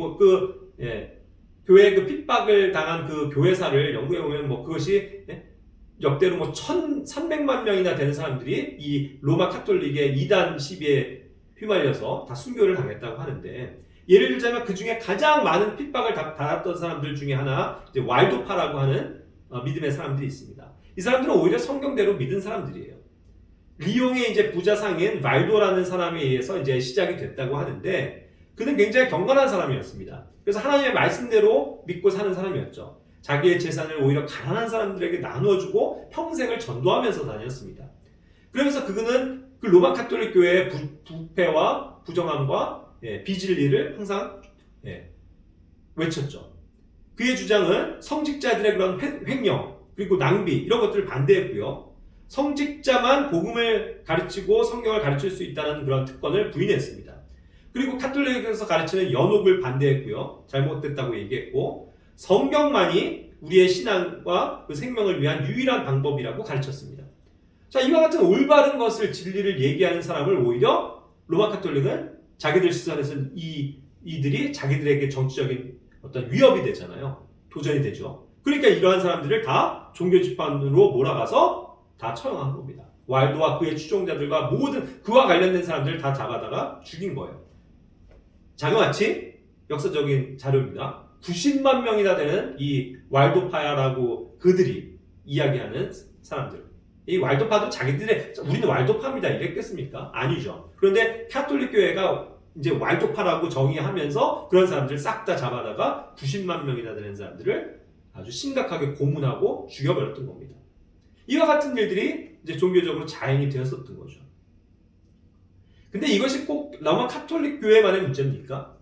교회의 그 핍박을 당한 그 교회사를 연구해보면 그것이 역대로 1,300만 명이나 되는 사람들이 이 로마 카톨릭의 이단 시비에 휘말려서 다 순교를 당했다고 하는데, 예를 들자면 그 중에 가장 많은 핍박을 받았던 사람들 중에 하나, 이제 왈도파라고 하는 믿음의 사람들이 있습니다. 이 사람들은 오히려 성경대로 믿은 사람들이에요. 리옹의 이제 부자 상인 왈도라는 사람에 의해서 이제 시작이 됐다고 하는데, 그는 굉장히 경건한 사람이었습니다. 그래서 하나님의 말씀대로 믿고 사는 사람이었죠. 자기의 재산을 오히려 가난한 사람들에게 나누어주고 평생을 전도하면서 다녔습니다. 그러면서 그는 그 로마 카톨릭 교회의 부패와 부정함과 비진리를 항상 외쳤죠. 그의 주장은 성직자들의 그런 횡령 그리고 낭비 이런 것들을 반대했고요. 성직자만 복음을 가르치고 성경을 가르칠 수 있다는 그런 특권을 부인했습니다. 그리고 카톨릭에서 가르치는 연옥을 반대했고요. 잘못됐다고 얘기했고, 성경만이 우리의 신앙과 그 생명을 위한 유일한 방법이라고 가르쳤습니다. 자, 이와 같은 올바른 것을 진리를 얘기하는 사람을 오히려 로마 카톨릭은 자기들 시선에서는 이들이 자기들에게 정치적인 어떤 위협이 되잖아요. 도전이 되죠. 그러니까 이러한 사람들을 다 종교집단으로 몰아가서 다 처형한 겁니다. 왈도와 그의 추종자들과 모든 그와 관련된 사람들을 다 잡아다가 죽인 거예요. 자그마치 역사적인 자료입니다. 90만 명이나 되는 이 왈도파야라고 그들이 이야기하는 사람들. 이 왈도파도 자기들의 우리는 왈도파입니다 이랬겠습니까? 아니죠. 그런데 카톨릭 교회가 이제 왈도파라고 정의하면서 그런 사람들을 싹 다 잡아다가 90만 명이나 되는 사람들을 아주 심각하게 고문하고 죽여버렸던 겁니다. 이와 같은 일들이 이제 종교적으로 자행이 되었었던 거죠. 근데 이것이 꼭 로마 카톨릭 교회만의 문제입니까?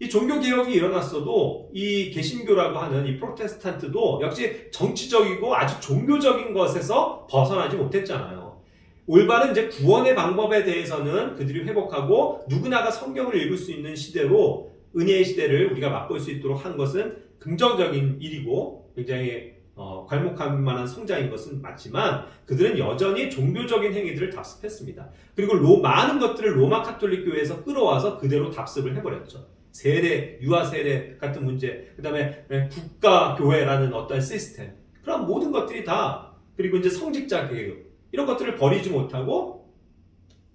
이 종교개혁이 일어났어도 이 개신교라고 하는 이 프로테스탄트도 역시 정치적이고 아주 종교적인 것에서 벗어나지 못했잖아요. 올바른 이제 구원의 방법에 대해서는 그들이 회복하고 누구나가 성경을 읽을 수 있는 시대로 은혜의 시대를 우리가 맛볼 수 있도록 한 것은 긍정적인 일이고 굉장히 괄목할 만한 성장인 것은 맞지만 그들은 여전히 종교적인 행위들을 답습했습니다. 그리고 많은 것들을 로마 카톨릭 교회에서 끌어와서 그대로 답습을 해버렸죠. 세례, 유아 세례 같은 문제, 그 다음에 국가교회라는 어떤 시스템, 그런 모든 것들이 다, 그리고 이제 성직자 개혁, 이런 것들을 버리지 못하고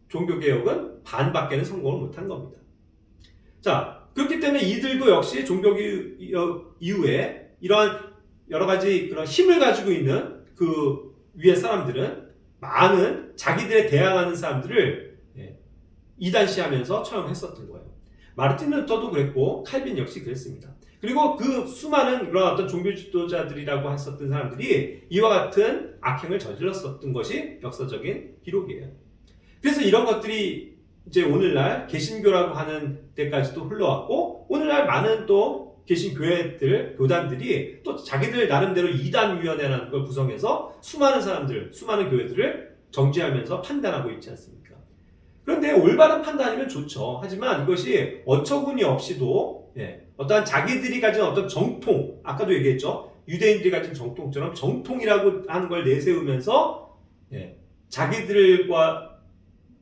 종교개혁은 반밖에는 성공을 못한 겁니다. 자, 그렇기 때문에 이들도 역시 종교개혁 이후에 이러한 여러 가지 그런 힘을 가지고 있는 그 위의 사람들은 많은 자기들에 대항하는 사람들을 이단시하면서 처형했었던 거예요. 마르틴 루터도 그랬고 칼빈 역시 그랬습니다. 그리고 그 수많은 그런 어떤 종교 지도자들이라고 했었던 사람들이 이와 같은 악행을 저질렀었던 것이 역사적인 기록이에요. 그래서 이런 것들이 이제 오늘날 개신교라고 하는 데까지도 흘러왔고, 오늘날 많은 또 계신 교회들, 교단들이 또 자기들 나름대로 이단위원회라는 걸 구성해서 수많은 사람들, 수많은 교회들을 정죄하면서 판단하고 있지 않습니까? 그런데 올바른 판단이면 좋죠. 하지만 이것이 어처구니 없이도 어떠한 자기들이 가진 어떤 정통, 아까도 얘기했죠. 유대인들이 가진 정통처럼 정통이라고 하는 걸 내세우면서 자기들과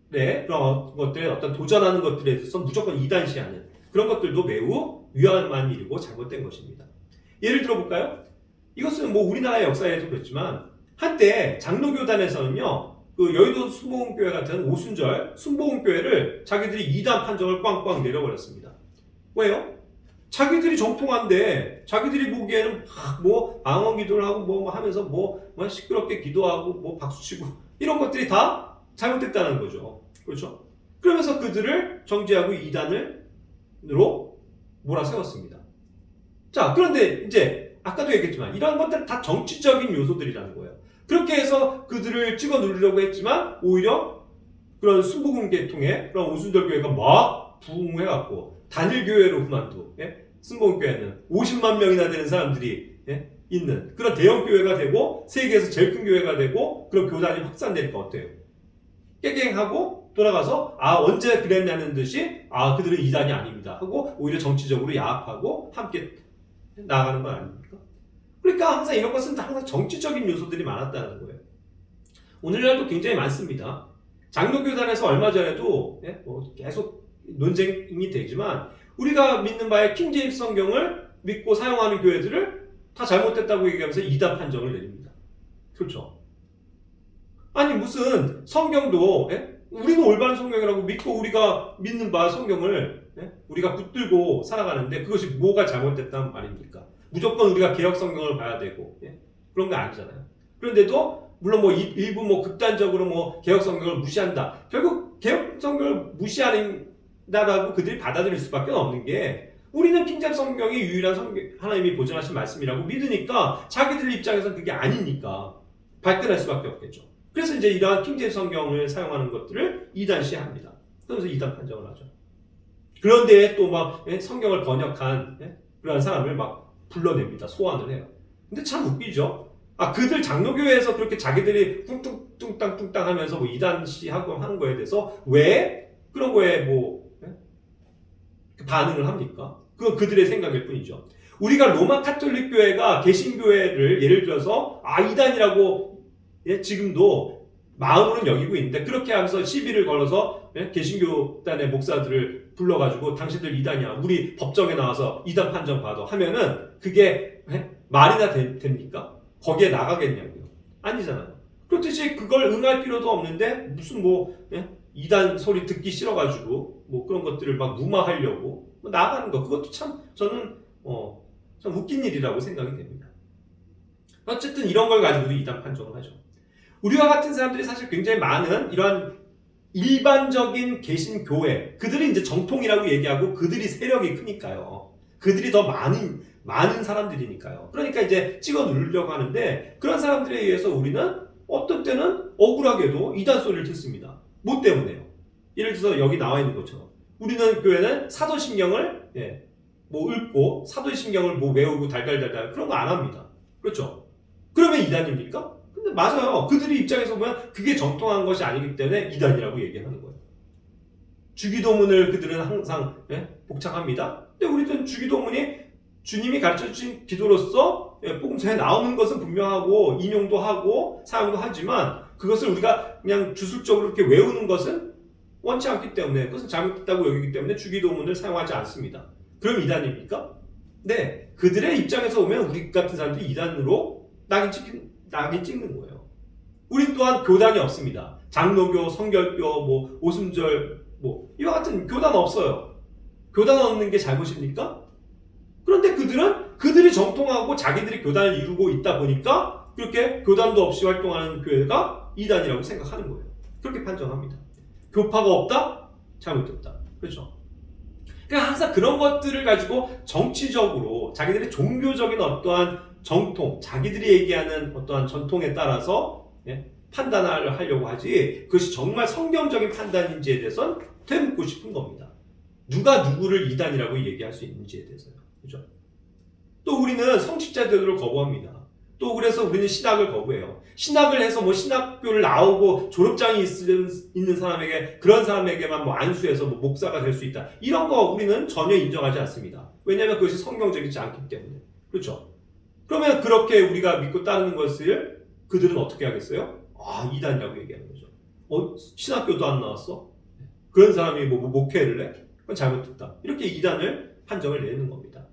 그런 것들에 어떤 도전하는 것들에 대해서 무조건 이단시하는 그런 것들도 매우 위험한 일이고 잘못된 것입니다. 예를 들어볼까요? 이것은 뭐 우리나라의 역사에도 그렇지만 한때 장로교단에서는요, 그 여의도 순복음교회 같은 오순절 순복음교회를 자기들이 이단 판정을 꽝꽝 내려버렸습니다. 왜요? 자기들이 정통한데 자기들이 보기에는 뭐 방언 기도를 하고 뭐 하면서 뭐 시끄럽게 기도하고 뭐 박수치고 이런 것들이 다 잘못됐다는 거죠. 그렇죠? 그러면서 그들을 정죄하고 이단으로 몰아세웠습니다. 자, 그런데 이제 아까도 얘기했지만 이런 것들은 다 정치적인 요소들이라는 거예요. 그렇게 해서 그들을 찍어 누르려고 했지만 오히려 그런 순복음계통의 그런 오순절 교회가 막 부흥해갖고 단일교회로 그만두고 순복음교회는 50만 명이나 되는 사람들이 있는 그런 대형교회가 되고 세계에서 제일 큰 교회가 되고 그런 교단이 확산되니까 어때요? 깨갱하고 돌아가서 언제 그랬냐는 듯이 그들은 이단이 아닙니다 하고 오히려 정치적으로 야합하고 함께 나아가는 건 아닙니까? 그러니까 항상 이런 것은 항상 정치적인 요소들이 많았다는 거예요. 오늘날도 굉장히 많습니다. 장로교단에서 얼마 전에도 계속 논쟁이 되지만 우리가 믿는 바에 킹제임스 성경을 믿고 사용하는 교회들을 다 잘못됐다고 얘기하면서 이단 판정을 내립니다. 그렇죠? 아니 무슨 성경도 우리는 올바른 성경이라고 믿고 우리가 믿는 바 성경을 우리가 붙들고 살아가는데 그것이 뭐가 잘못됐다는 말입니까? 무조건 우리가 개혁 성경을 봐야 되고 그런 거 아니잖아요. 그런데도 물론 뭐 일부 뭐 극단적으로 뭐 개혁 성경을 무시한다. 결국 개혁 성경을 무시한다라고 그들이 받아들일 수밖에 없는 게 우리는 킹제임스 성경이 유일한 하나님이 보존하신 말씀이라고 믿으니까 자기들 입장에서는 그게 아니니까 발끈할 수밖에 없겠죠. 그래서 이제 이러한 킹제임스 성경을 사용하는 것들을 이단시합니다. 그러면서 이단 판정을 하죠. 그런데 또 막 성경을 번역한 그런 사람을 막 불러냅니다. 소환을 해요. 근데 참 웃기죠. 그들 장로교회에서 그렇게 자기들이 뚱땅 하면서 뭐 이단시하고 하는 거에 대해서 왜 그런 거에 뭐 반응을 합니까? 그건 그들의 생각일 뿐이죠. 우리가 로마 카톨릭 교회가 개신교회를 예를 들어서 이단이라고 지금도 마음으로는 여기고 있는데 그렇게 하면서 시비를 걸어서 개신교단의 목사들을 불러가지고 당신들 이단이야. 우리 법정에 나와서 이단 판정 받아 하면은 그게 말이나 됩니까? 거기에 나가겠냐고요. 아니잖아요. 그렇듯이 그걸 응할 필요도 없는데 무슨 뭐 이단 소리 듣기 싫어가지고 뭐 그런 것들을 막 무마하려고 나가는 거 그것도 참 저는 참 웃긴 일이라고 생각이 됩니다. 어쨌든 이런 걸 가지고도 이단 판정을 하죠. 우리와 같은 사람들이 사실 굉장히 많은 이러한 일반적인 개신교회 그들이 이제 정통이라고 얘기하고 그들이 세력이 크니까요. 그들이 더 많은 사람들이니까요. 그러니까 이제 찍어 누르려고 하는데 그런 사람들에 의해서 우리는 어떤 때는 억울하게도 이단 소리를 듣습니다. 뭐 때문에요? 예를 들어서 여기 나와 있는 것처럼 우리는 교회는 사도신경을 뭐 읽고 사도신경을 뭐 외우고 달달달달 그런 거 안 합니다. 그렇죠? 그러면 이단입니까? 근데 맞아요. 그들이 입장에서 보면 그게 정통한 것이 아니기 때문에 이단이라고 얘기하는 거예요. 주기도문을 그들은 항상 복창합니다. 근데 우리는 주기도문이 주님이 가르쳐주신 기도로서 복음서에 나오는 것은 분명하고 인용도 하고 사용도 하지만 그것을 우리가 그냥 주술적으로 이렇게 외우는 것은 원치 않기 때문에 그것은 잘못됐다고 여기기 때문에 주기도문을 사용하지 않습니다. 그럼 이단입니까? 네, 그들의 입장에서 보면 우리 같은 사람들이 이단으로 낙인 찍는 거예요. 우리 또한 교단이 없습니다. 장로교, 성결교, 뭐 오순절 뭐 이와 같은 교단 없어요. 교단 없는 게 잘못입니까? 그런데 그들이 정통하고 자기들이 교단을 이루고 있다 보니까 그렇게 교단도 없이 활동하는 교회가 이단이라고 생각하는 거예요. 그렇게 판정합니다. 교파가 없다? 잘못됐다. 그렇죠? 그러니까 항상 그런 것들을 가지고 정치적으로 자기들의 종교적인 어떠한 정통, 자기들이 얘기하는 어떠한 전통에 따라서 판단을 하려고 하지 그것이 정말 성경적인 판단인지에 대해서는 되묻고 싶은 겁니다. 누가 누구를 이단이라고 얘기할 수 있는지에 대해서요. 그렇죠? 우리는 성직자 제도를 거부합니다. 또 그래서 우리는 신학을 거부해요. 신학을 해서 뭐 신학교를 나오고 졸업장이 있는 사람에게, 그런 사람에게만 뭐 안수해서 뭐 목사가 될 수 있다. 이런 거 우리는 전혀 인정하지 않습니다. 왜냐하면 그것이 성경적이지 않기 때문에. 그렇죠? 그러면 그렇게 우리가 믿고 따르는 것을 그들은 어떻게 하겠어요? 아, 이단이라고 얘기하는 거죠. 신학교도 안 나왔어? 그런 사람이 뭐 목회를 해? 그건 잘못됐다. 이렇게 이단을 판정을 내는 겁니다.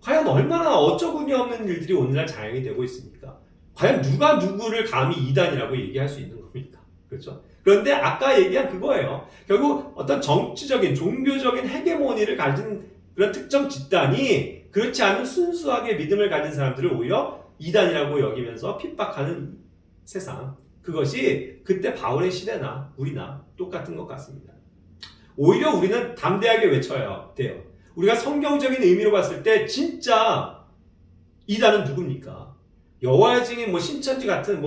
과연 얼마나 어처구니없는 일들이 오늘날 자행이 되고 있습니까? 과연 누가 누구를 감히 이단이라고 얘기할 수 있는 겁니까? 그렇죠? 그런데 아까 얘기한 그거예요. 결국 어떤 정치적인, 종교적인 헤게모니를 가진 그런 특정 집단이 그렇지 않은 순수하게 믿음을 가진 사람들을 오히려 이단이라고 여기면서 핍박하는 세상. 그것이 그때 바울의 시대나 우리나 똑같은 것 같습니다. 오히려 우리는 담대하게 외쳐야 돼요. 우리가 성경적인 의미로 봤을 때 진짜 이단은 누굽니까? 여호와의 증인, 뭐 신천지 같은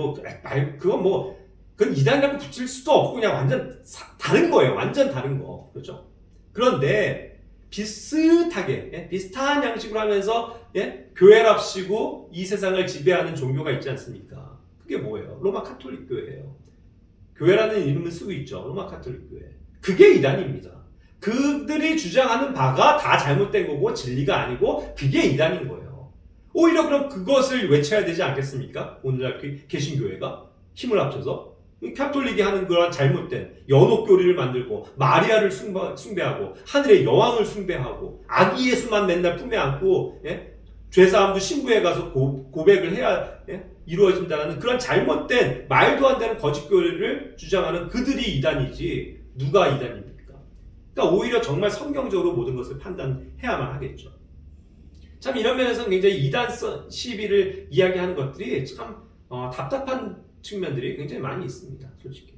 그건 이단이라고 붙일 수도 없고 그냥 완전 다른 거예요. 완전 다른 거. 그렇죠? 그런데 비슷하게 비슷한 양식으로 하면서 교회랍시고 이 세상을 지배하는 종교가 있지 않습니까? 그게 뭐예요? 로마 카톨릭 교회예요. 교회라는 이름을 쓰고 있죠. 로마 카톨릭 교회. 그게 이단입니다. 그들이 주장하는 바가 다 잘못된 거고 진리가 아니고 그게 이단인 거예요. 오히려 그럼 그것을 외쳐야 되지 않겠습니까? 오늘날 개신교회가 힘을 합쳐서 카톨릭이 하는 그런 잘못된 연옥교리를 만들고 마리아를 숭배하고 하늘의 여왕을 숭배하고 아기 예수만 맨날 품에 안고 죄사함도 신부에 가서 고백을 해야 이루어진다는 그런 잘못된 말도 안 되는 거짓교리를 주장하는 그들이 이단이지 누가 이단입니까? 그러니까 오히려 정말 성경적으로 모든 것을 판단해야만 하겠죠. 참 이런 면에서는 굉장히 이단 시비를 이야기하는 것들이 참 답답한 측면들이 굉장히 많이 있습니다. 솔직히.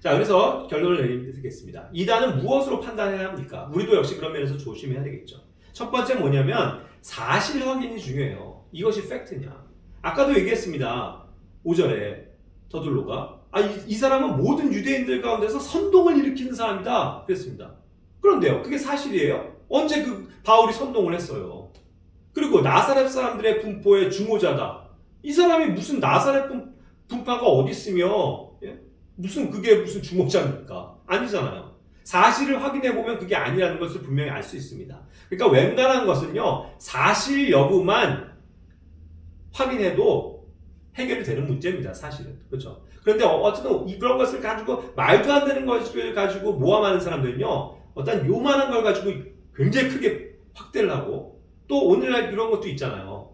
자, 그래서 결론을 내리겠습니다. 이단은 무엇으로 판단해야 합니까? 우리도 역시 그런 면에서 조심해야 되겠죠. 첫 번째 뭐냐면 사실 확인이 중요해요. 이것이 팩트냐. 아까도 얘기했습니다. 5절에 더둘로가 이 사람은 모든 유대인들 가운데서 선동을 일으키는 사람이다. 그랬습니다. 그런데요. 그게 사실이에요? 언제 그 바울이 선동을 했어요? 그리고 나사렛 사람들의 분포의 주모자다. 이 사람이 무슨 나사렛 분파가 어디 있으며 무슨 주모자입니까? 아니잖아요. 사실을 확인해 보면 그게 아니라는 것을 분명히 알 수 있습니다. 그러니까 웬간한 것은요. 사실 여부만 확인해도 해결이 되는 문제입니다. 사실은. 그렇죠? 그런데 어쨌든 그런 것을 가지고 말도 안 되는 것을 가지고 모함하는 사람들은요. 어떤 요만한 걸 가지고 굉장히 크게 확대를 하고 또 오늘날 이런 것도 있잖아요.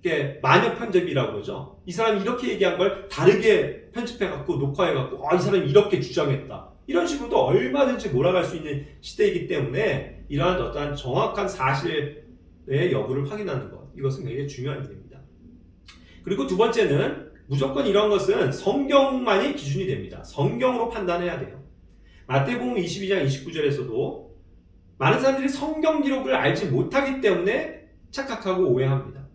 이게 마녀 편집이라고 그러죠. 이 사람이 이렇게 얘기한 걸 다르게 편집해갖고 녹화해갖고 이 사람이 이렇게 주장했다. 이런 식으로도 얼마든지 몰아갈 수 있는 시대이기 때문에 이러한 어떠한 정확한 사실의 여부를 확인하는 것. 이것은 굉장히 중요한 일입니다. 그리고 두 번째는 무조건 이런 것은 성경만이 기준이 됩니다. 성경으로 판단해야 돼요. 마태복음 22장 29절에서도 많은 사람들이 성경 기록을 알지 못하기 때문에 착각하고 오해합니다.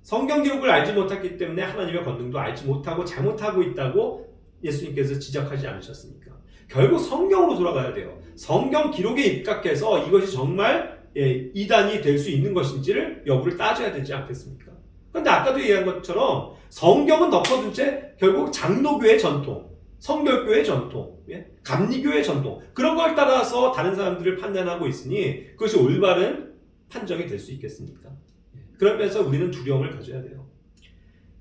성경 기록을 알지 못했기 때문에 하나님의 권능도 알지 못하고 잘못하고 있다고 예수님께서 지적하지 않으셨습니까? 결국 성경으로 돌아가야 돼요. 성경 기록에 입각해서 이것이 정말 이단이 될 수 있는 것인지를 여부를 따져야 되지 않겠습니까? 그런데 아까도 얘기한 것처럼 성경은 덮어둔 채 결국 장로교의 전통, 성결교의 전통, 감리교의 전통 그런 걸 따라서 다른 사람들을 판단하고 있으니 그것이 올바른 판정이 될 수 있겠습니까? 그러면서 우리는 두려움을 가져야 돼요.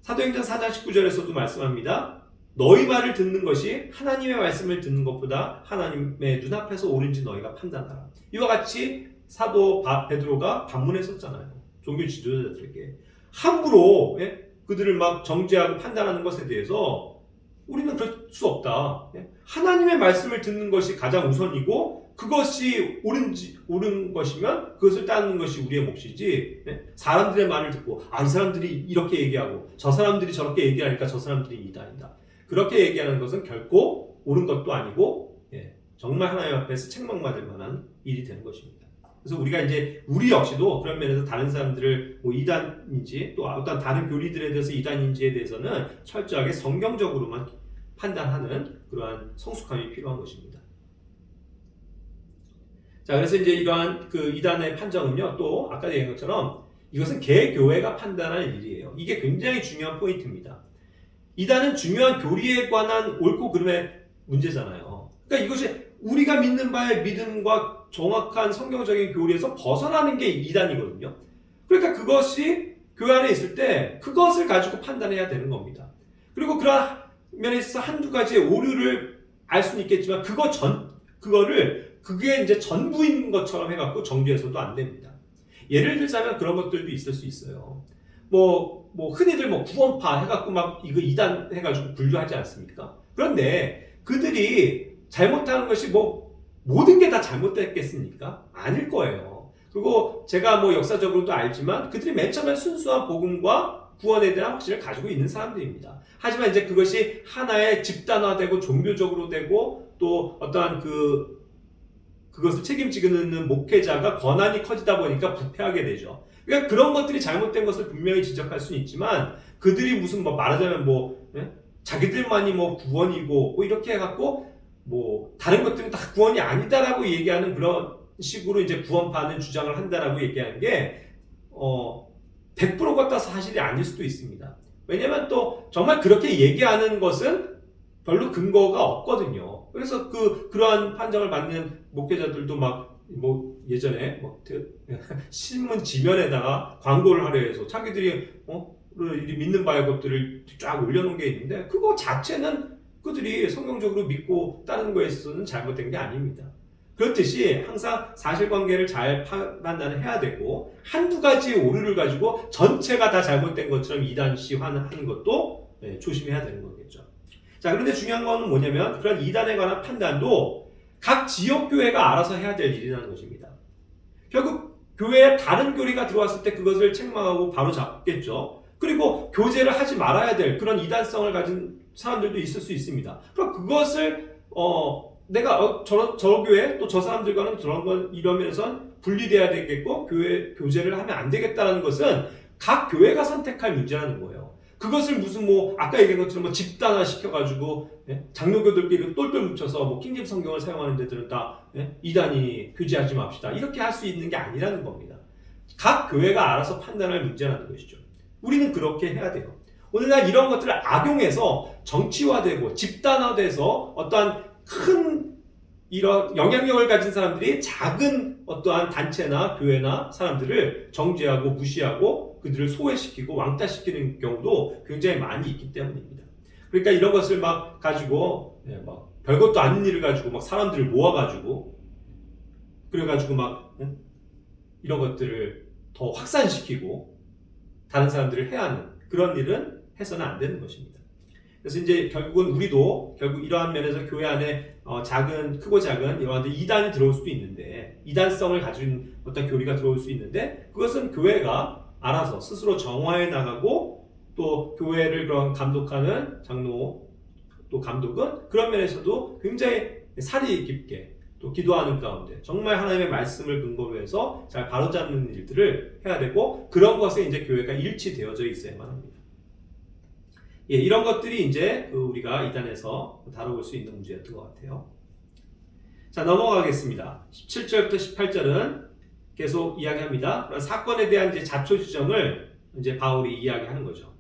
사도행전 4장 19절에서도 말씀합니다. 너희 말을 듣는 것이 하나님의 말씀을 듣는 것보다 하나님의 눈앞에서 옳은지 너희가 판단하라. 이와 같이 사도 베드로가 반문했었잖아요. 종교 지도자들에게. 함부로 그들을 막 정죄하고 판단하는 것에 대해서 우리는 그럴 수 없다. 하나님의 말씀을 듣는 것이 가장 우선이고 그것이 옳은 것이면 그것을 따르는 것이 우리의 몫이지 사람들의 말을 듣고 이 사람들이 이렇게 얘기하고 저 사람들이 저렇게 얘기하니까 저 사람들이 이단이다. 그렇게 얘기하는 것은 결코 옳은 것도 아니고 정말 하나님 앞에서 책망받을 만한 일이 되는 것입니다. 그래서 우리가 이제 우리 역시도 그런 면에서 다른 사람들을 이단인지 또 어떤 다른 교리들에 대해서 이단인지에 대해서는 철저하게 성경적으로만 판단하는 그러한 성숙함이 필요한 것입니다. 자, 그래서 이제 이러한 그 이단의 판정은요, 또 아까 얘기한 것처럼 이것은 개교회가 판단할 일이에요. 이게 굉장히 중요한 포인트입니다. 이단은 중요한 교리에 관한 옳고 그름의 문제잖아요. 그러니까 이것이 우리가 믿는 바의 믿음과 정확한 성경적인 교리에서 벗어나는 게 이단이거든요. 그러니까 그것이 교회 안에 있을 때 그것을 가지고 판단해야 되는 겁니다. 그리고 그런 면에 있어서 한두 가지의 오류를 알 수는 있겠지만 그게 이제 전부인 것처럼 해갖고 정죄해서도 안 됩니다. 예를 들자면 그런 것들도 있을 수 있어요. 뭐 흔히들 구원파 해갖고 막 이거 이단 해가지고 분류하지 않습니까? 그런데 그들이 잘못하는 것이 모든 게 다 잘못됐겠습니까? 아닐 거예요. 그리고 제가 역사적으로도 알지만 그들이 맨 처음에 순수한 복음과 구원에 대한 확신을 가지고 있는 사람들입니다. 하지만 이제 그것이 하나의 집단화되고 종교적으로 되고 또 어떠한 그것을 책임지는 목회자가 권한이 커지다 보니까 부패하게 되죠. 그러니까 그런 것들이 잘못된 것을 분명히 지적할 수는 있지만 그들이 무슨 말하자면 자기들만이 구원이고 이렇게 해갖고 다른 것들은 다 구원이 아니다라고 얘기하는 그런 식으로 이제 구원파는 주장을 한다라고 얘기하는 게 100%가 사실이 아닐 수도 있습니다. 왜냐면 또 정말 그렇게 얘기하는 것은 별로 근거가 없거든요. 그래서 그러한 판정을 받는 목회자들도 예전에 신문 지면에다가 광고를 하려 해서 자기들이 믿는 바의 것들을 쫙 올려놓은 게 있는데 그거 자체는 그들이 성경적으로 믿고 따르는 거에 있어서는 잘못된 게 아닙니다. 그렇듯이 항상 사실관계를 잘 판단을 해야 되고 한두 가지의 오류를 가지고 전체가 다 잘못된 것처럼 이단시하는 것도 조심해야 되는 거겠죠. 자, 그런데 중요한 건 뭐냐면 그런 이단에 관한 판단도 각 지역교회가 알아서 해야 될 일이라는 것입니다. 결국 교회에 다른 교리가 들어왔을 때 그것을 책망하고 바로 잡겠죠. 그리고 교제를 하지 말아야 될 그런 이단성을 가진 사람들도 있을 수 있습니다. 그럼 그것을 내가 저 교회 또 저 사람들과는 저런 건 이러면서 분리돼야 되겠고 교제를 하면 안 되겠다는 것은 각 교회가 선택할 문제라는 거예요. 그것을 무슨 아까 얘기한 것처럼 집단화 시켜가지고 장로교들끼리 똘똘 뭉쳐서 킹잼 성경을 사용하는 데들은 다 이단이 교제하지 맙시다 이렇게 할 수 있는 게 아니라는 겁니다. 각 교회가 알아서 판단할 문제라는 것이죠. 우리는 그렇게 해야 돼요. 오늘날 이런 것들을 악용해서 정치화되고 집단화돼서 어떠한 큰 이런 영향력을 가진 사람들이 작은 어떠한 단체나 교회나 사람들을 정죄하고 무시하고 그들을 소외시키고 왕따시키는 경우도 굉장히 많이 있기 때문입니다. 그러니까 이런 것을 가지고 별것도 아닌 일을 가지고 사람들을 모아가지고 그래가지고 이런 것들을 더 확산시키고 다른 사람들을 해하는 그런 일은 해서는 안 되는 것입니다. 그래서 이제 결국은 우리도 결국 이러한 면에서 교회 안에 크고 작은 여러 이단이 들어올 수도 있는데 이단성을 가진 어떤 교리가 들어올 수 있는데 그것은 교회가 알아서 스스로 정화해 나가고 또 교회를 그런 감독하는 장로 또 감독은 그런 면에서도 굉장히 사리 깊게 또 기도하는 가운데 정말 하나님의 말씀을 근거로 해서 잘 바로잡는 일들을 해야 되고 그런 것에 이제 교회가 일치되어져 있어야만 합니다. 이런 것들이 이제 우리가 이단에서 다뤄볼 수 있는 문제였던 것 같아요. 자, 넘어가겠습니다. 17절부터 18절은 계속 이야기합니다. 그런 사건에 대한 이제 자초 지정을 이제 바울이 이야기하는 거죠.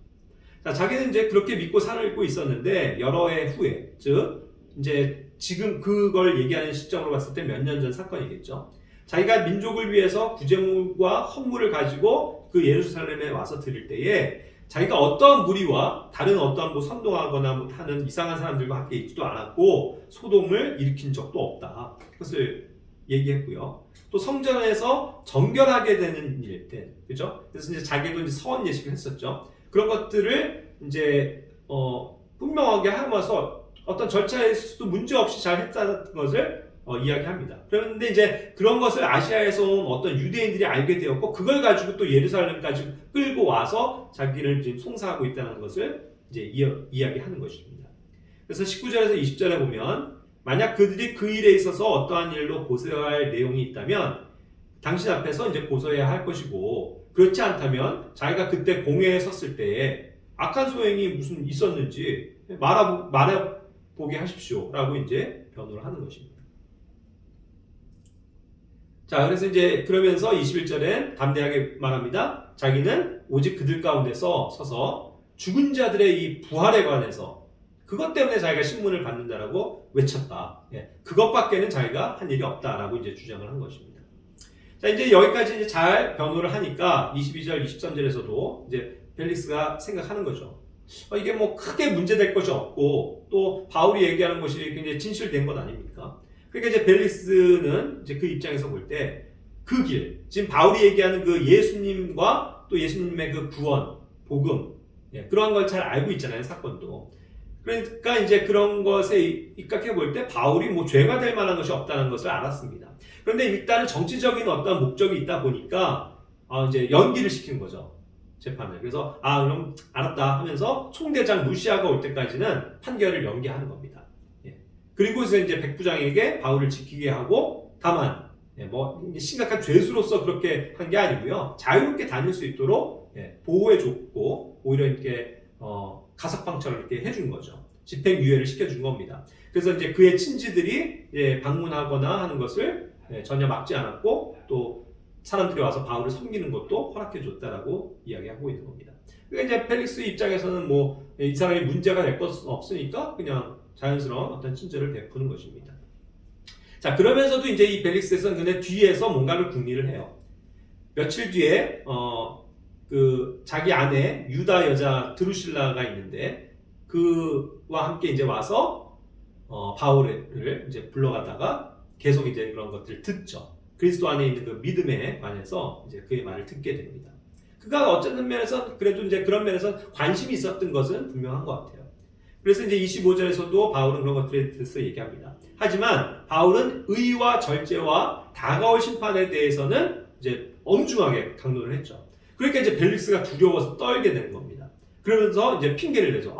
자, 자기는 이제 그렇게 믿고 살고 있었는데 여러 해 후에, 즉 이제 지금 그걸 얘기하는 시점으로 봤을 때 몇 년 전 사건이겠죠. 자기가 민족을 위해서 구제물과 헌물을 가지고 그 예루살렘에 와서 드릴 때에 자기가 어떠한 무리와 다른 어떠한 선동하거나 하는 이상한 사람들과 함께 있지도 않았고 소동을 일으킨 적도 없다. 그것을 얘기했고요. 또 성전에서 정결하게 되는 일 때, 그죠? 그래서 이제 자기도 이제 서원 예식을 했었죠. 그런 것들을 이제 분명하게 하면서 어떤 절차에서도 문제 없이 잘 했다는 것을 이야기합니다. 그런데 이제 그런 것을 아시아에서 온 어떤 유대인들이 알게 되었고 그걸 가지고 또 예루살렘까지 끌고 와서 자기를 지금 송사하고 있다는 것을 이제 이야기하는 것입니다. 그래서 19절에서 20절에 보면 만약 그들이 그 일에 있어서 어떠한 일로 고소할 내용이 있다면 당신 앞에서 이제 고소해야 할 것이고 그렇지 않다면 자기가 그때 공회에 섰을 때에 악한 소행이 무슨 있었는지 말해보게 하십시오 라고 이제 변호를 하는 것입니다. 자, 그래서 이제 그러면서 21절엔 담대하게 말합니다. 자기는 오직 그들 가운데서 서서 죽은 자들의 이 부활에 관해서 그것 때문에 자기가 신문을 받는다라고 외쳤다. 예, 그것밖에는 자기가 한 일이 없다라고 이제 주장을 한 것입니다. 자, 이제 여기까지 이제 잘 변호를 하니까 22절, 23절에서도 이제 벨릭스가 생각하는 거죠. 이게 뭐 크게 문제될 것이 없고 또 바울이 얘기하는 것이 굉장히 진실된 것 아닙니까? 그러니까 이제 벨릭스는 이제 그 입장에서 볼 때 그 길, 지금 바울이 얘기하는 그 예수님과 또 예수님의 그 구원, 복음, 예, 그러한 걸 잘 알고 있잖아요, 사건도. 그러니까 이제 그런 것에 입각해 볼 때 바울이 뭐 죄가 될 만한 것이 없다는 것을 알았습니다. 그런데 일단은 정치적인 어떤 목적이 있다 보니까 이제 연기를 시키는 거죠, 재판을. 그래서 그럼 알았다 하면서 총대장 루시아가 올 때까지는 판결을 연기하는 겁니다. 예. 그리고서 이제 백부장에게 바울을 지키게 하고 다만 뭐 심각한 죄수로서 그렇게 한 게 아니고요, 자유롭게 다닐 수 있도록 보호해줬고 오히려 이렇게 가석방처럼 이렇게 해준 거죠. 집행유예를 시켜준 겁니다. 그래서 이제 그의 친지들이 방문하거나 하는 것을 전혀 막지 않았고 또 사람들이 와서 바울을 섬기는 것도 허락해줬다라고 이야기하고 있는 겁니다. 그러니까 이제 펠릭스 입장에서는 뭐 이 사람이 문제가 될 것 없으니까 그냥 자연스러운 어떤 친절을 베푸는 것입니다. 자, 그러면서도 이제 이 벨릭스에서는 근데 뒤에서 뭔가를 궁리를 해요. 며칠 뒤에 그 자기 아내 유다 여자 드루실라가 있는데 그와 함께 이제 와서 바울을 이제 불러가다가 계속 이제 그런 것들을 듣죠. 그리스도 안에 있는 그 믿음에 관해서 이제 그의 말을 듣게 됩니다. 그가 어쨌든 면에서 그래도 이제 그런 면에서 관심이 있었던 것은 분명한 것 같아요. 그래서 이제 25절에서도 바울은 그런 것들에 대해서 얘기합니다. 하지만 바울은 의와 절제와 다가올 심판에 대해서는 이제 엄중하게 강론을 했죠. 그러니까 이제 벨릭스가 두려워서 떨게 되는 겁니다. 그러면서 이제 핑계를 내죠.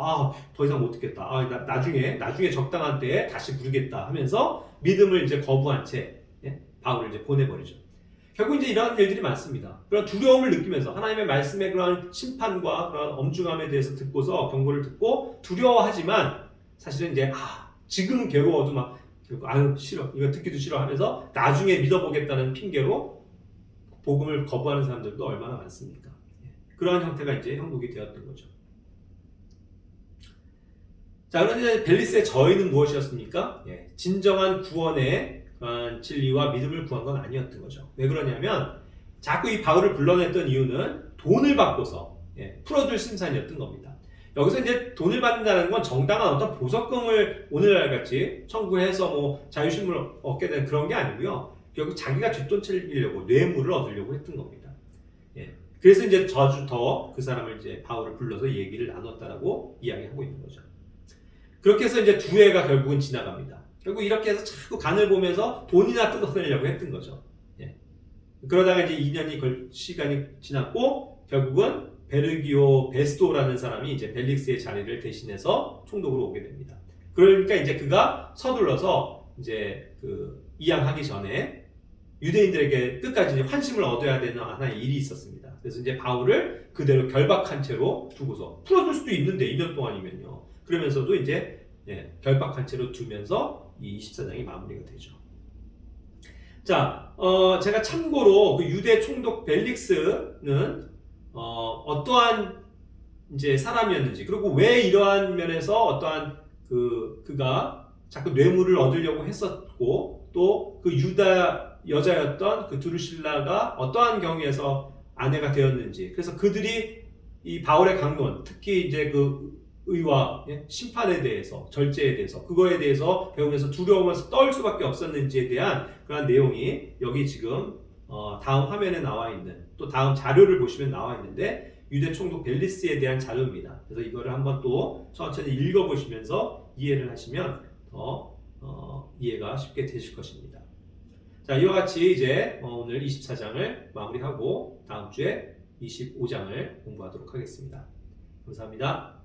더 이상 못 듣겠다. 나중에 적당한 때에 다시 부르겠다 하면서 믿음을 이제 거부한 채 바울을 이제 보내버리죠. 결국 이제 이러한 일들이 많습니다. 그런 두려움을 느끼면서 하나님의 말씀의 그런 심판과 그런 엄중함에 대해서 듣고서 경고를 듣고 두려워하지만 사실은 이제 지금은 괴로워도 막 싫어, 이거 듣기도 싫어 하면서 나중에 믿어보겠다는 핑계로 복음을 거부하는 사람들도 얼마나 많습니까? 그러한 형태가 이제 형국이 되었던 거죠. 자, 그런데 벨릭스의 저희는 무엇이었습니까? 진정한 구원의 진리와 믿음을 구한 건 아니었던 거죠. 왜 그러냐면 자꾸 이 바울을 불러냈던 이유는 돈을 받고서 풀어줄 심산이었던 겁니다. 여기서 이제 돈을 받는다는 건 정당한 어떤 보석금을 오늘날 같이 청구해서 뭐 자유심을 얻게 된 그런 게 아니고요. 결국 자기가 뒷돈 챙기려고 뇌물을 얻으려고 했던 겁니다. 그래서 이제 저주 더 그 사람을 이제 바울을 불러서 얘기를 나눴다라고 이야기하고 있는 거죠. 그렇게 해서 이제 두 해가 결국은 지나갑니다. 결국 이렇게 해서 자꾸 간을 보면서 돈이나 뜯어내려고 했던 거죠. 그러다가 이제 2년이 시간이 지났고 결국은 베르기오 베스도라는 사람이 이제 벨릭스의 자리를 대신해서 총독으로 오게 됩니다. 그러니까 이제 그가 서둘러서 이제 그 이양하기 전에 유대인들에게 끝까지 환심을 얻어야 되는 하나의 일이 있었습니다. 그래서 이제 바울을 그대로 결박한 채로 두고서 풀어줄 수도 있는데 2년 동안이면요. 그러면서도 이제 결박한 채로 두면서 이 24장이 마무리가 되죠. 자, 제가 참고로 그 유대 총독 벨릭스는 어떠한 이제 사람이었는지, 그리고 왜 이러한 면에서 어떠한 그가 자꾸 뇌물을 얻으려고 했었고, 또 그 유다 여자였던 그 두루실라가 어떠한 경우에서 아내가 되었는지, 그래서 그들이 이 바울의 강론, 특히 이제 그 의와 심판에 대해서, 절제에 대해서, 그거에 대해서 배우면서 두려우면서 떨 수밖에 없었는지에 대한 그런 내용이 여기 지금 다음 화면에 나와 있는, 또 다음 자료를 보시면 나와 있는데 유대 총독 벨릭스에 대한 자료입니다. 그래서 이거를 한번 또 천천히 읽어보시면서 이해를 하시면 더 이해가 쉽게 되실 것입니다. 자, 이와 같이 이제 오늘 24장을 마무리하고 다음 주에 25장을 공부하도록 하겠습니다. 감사합니다.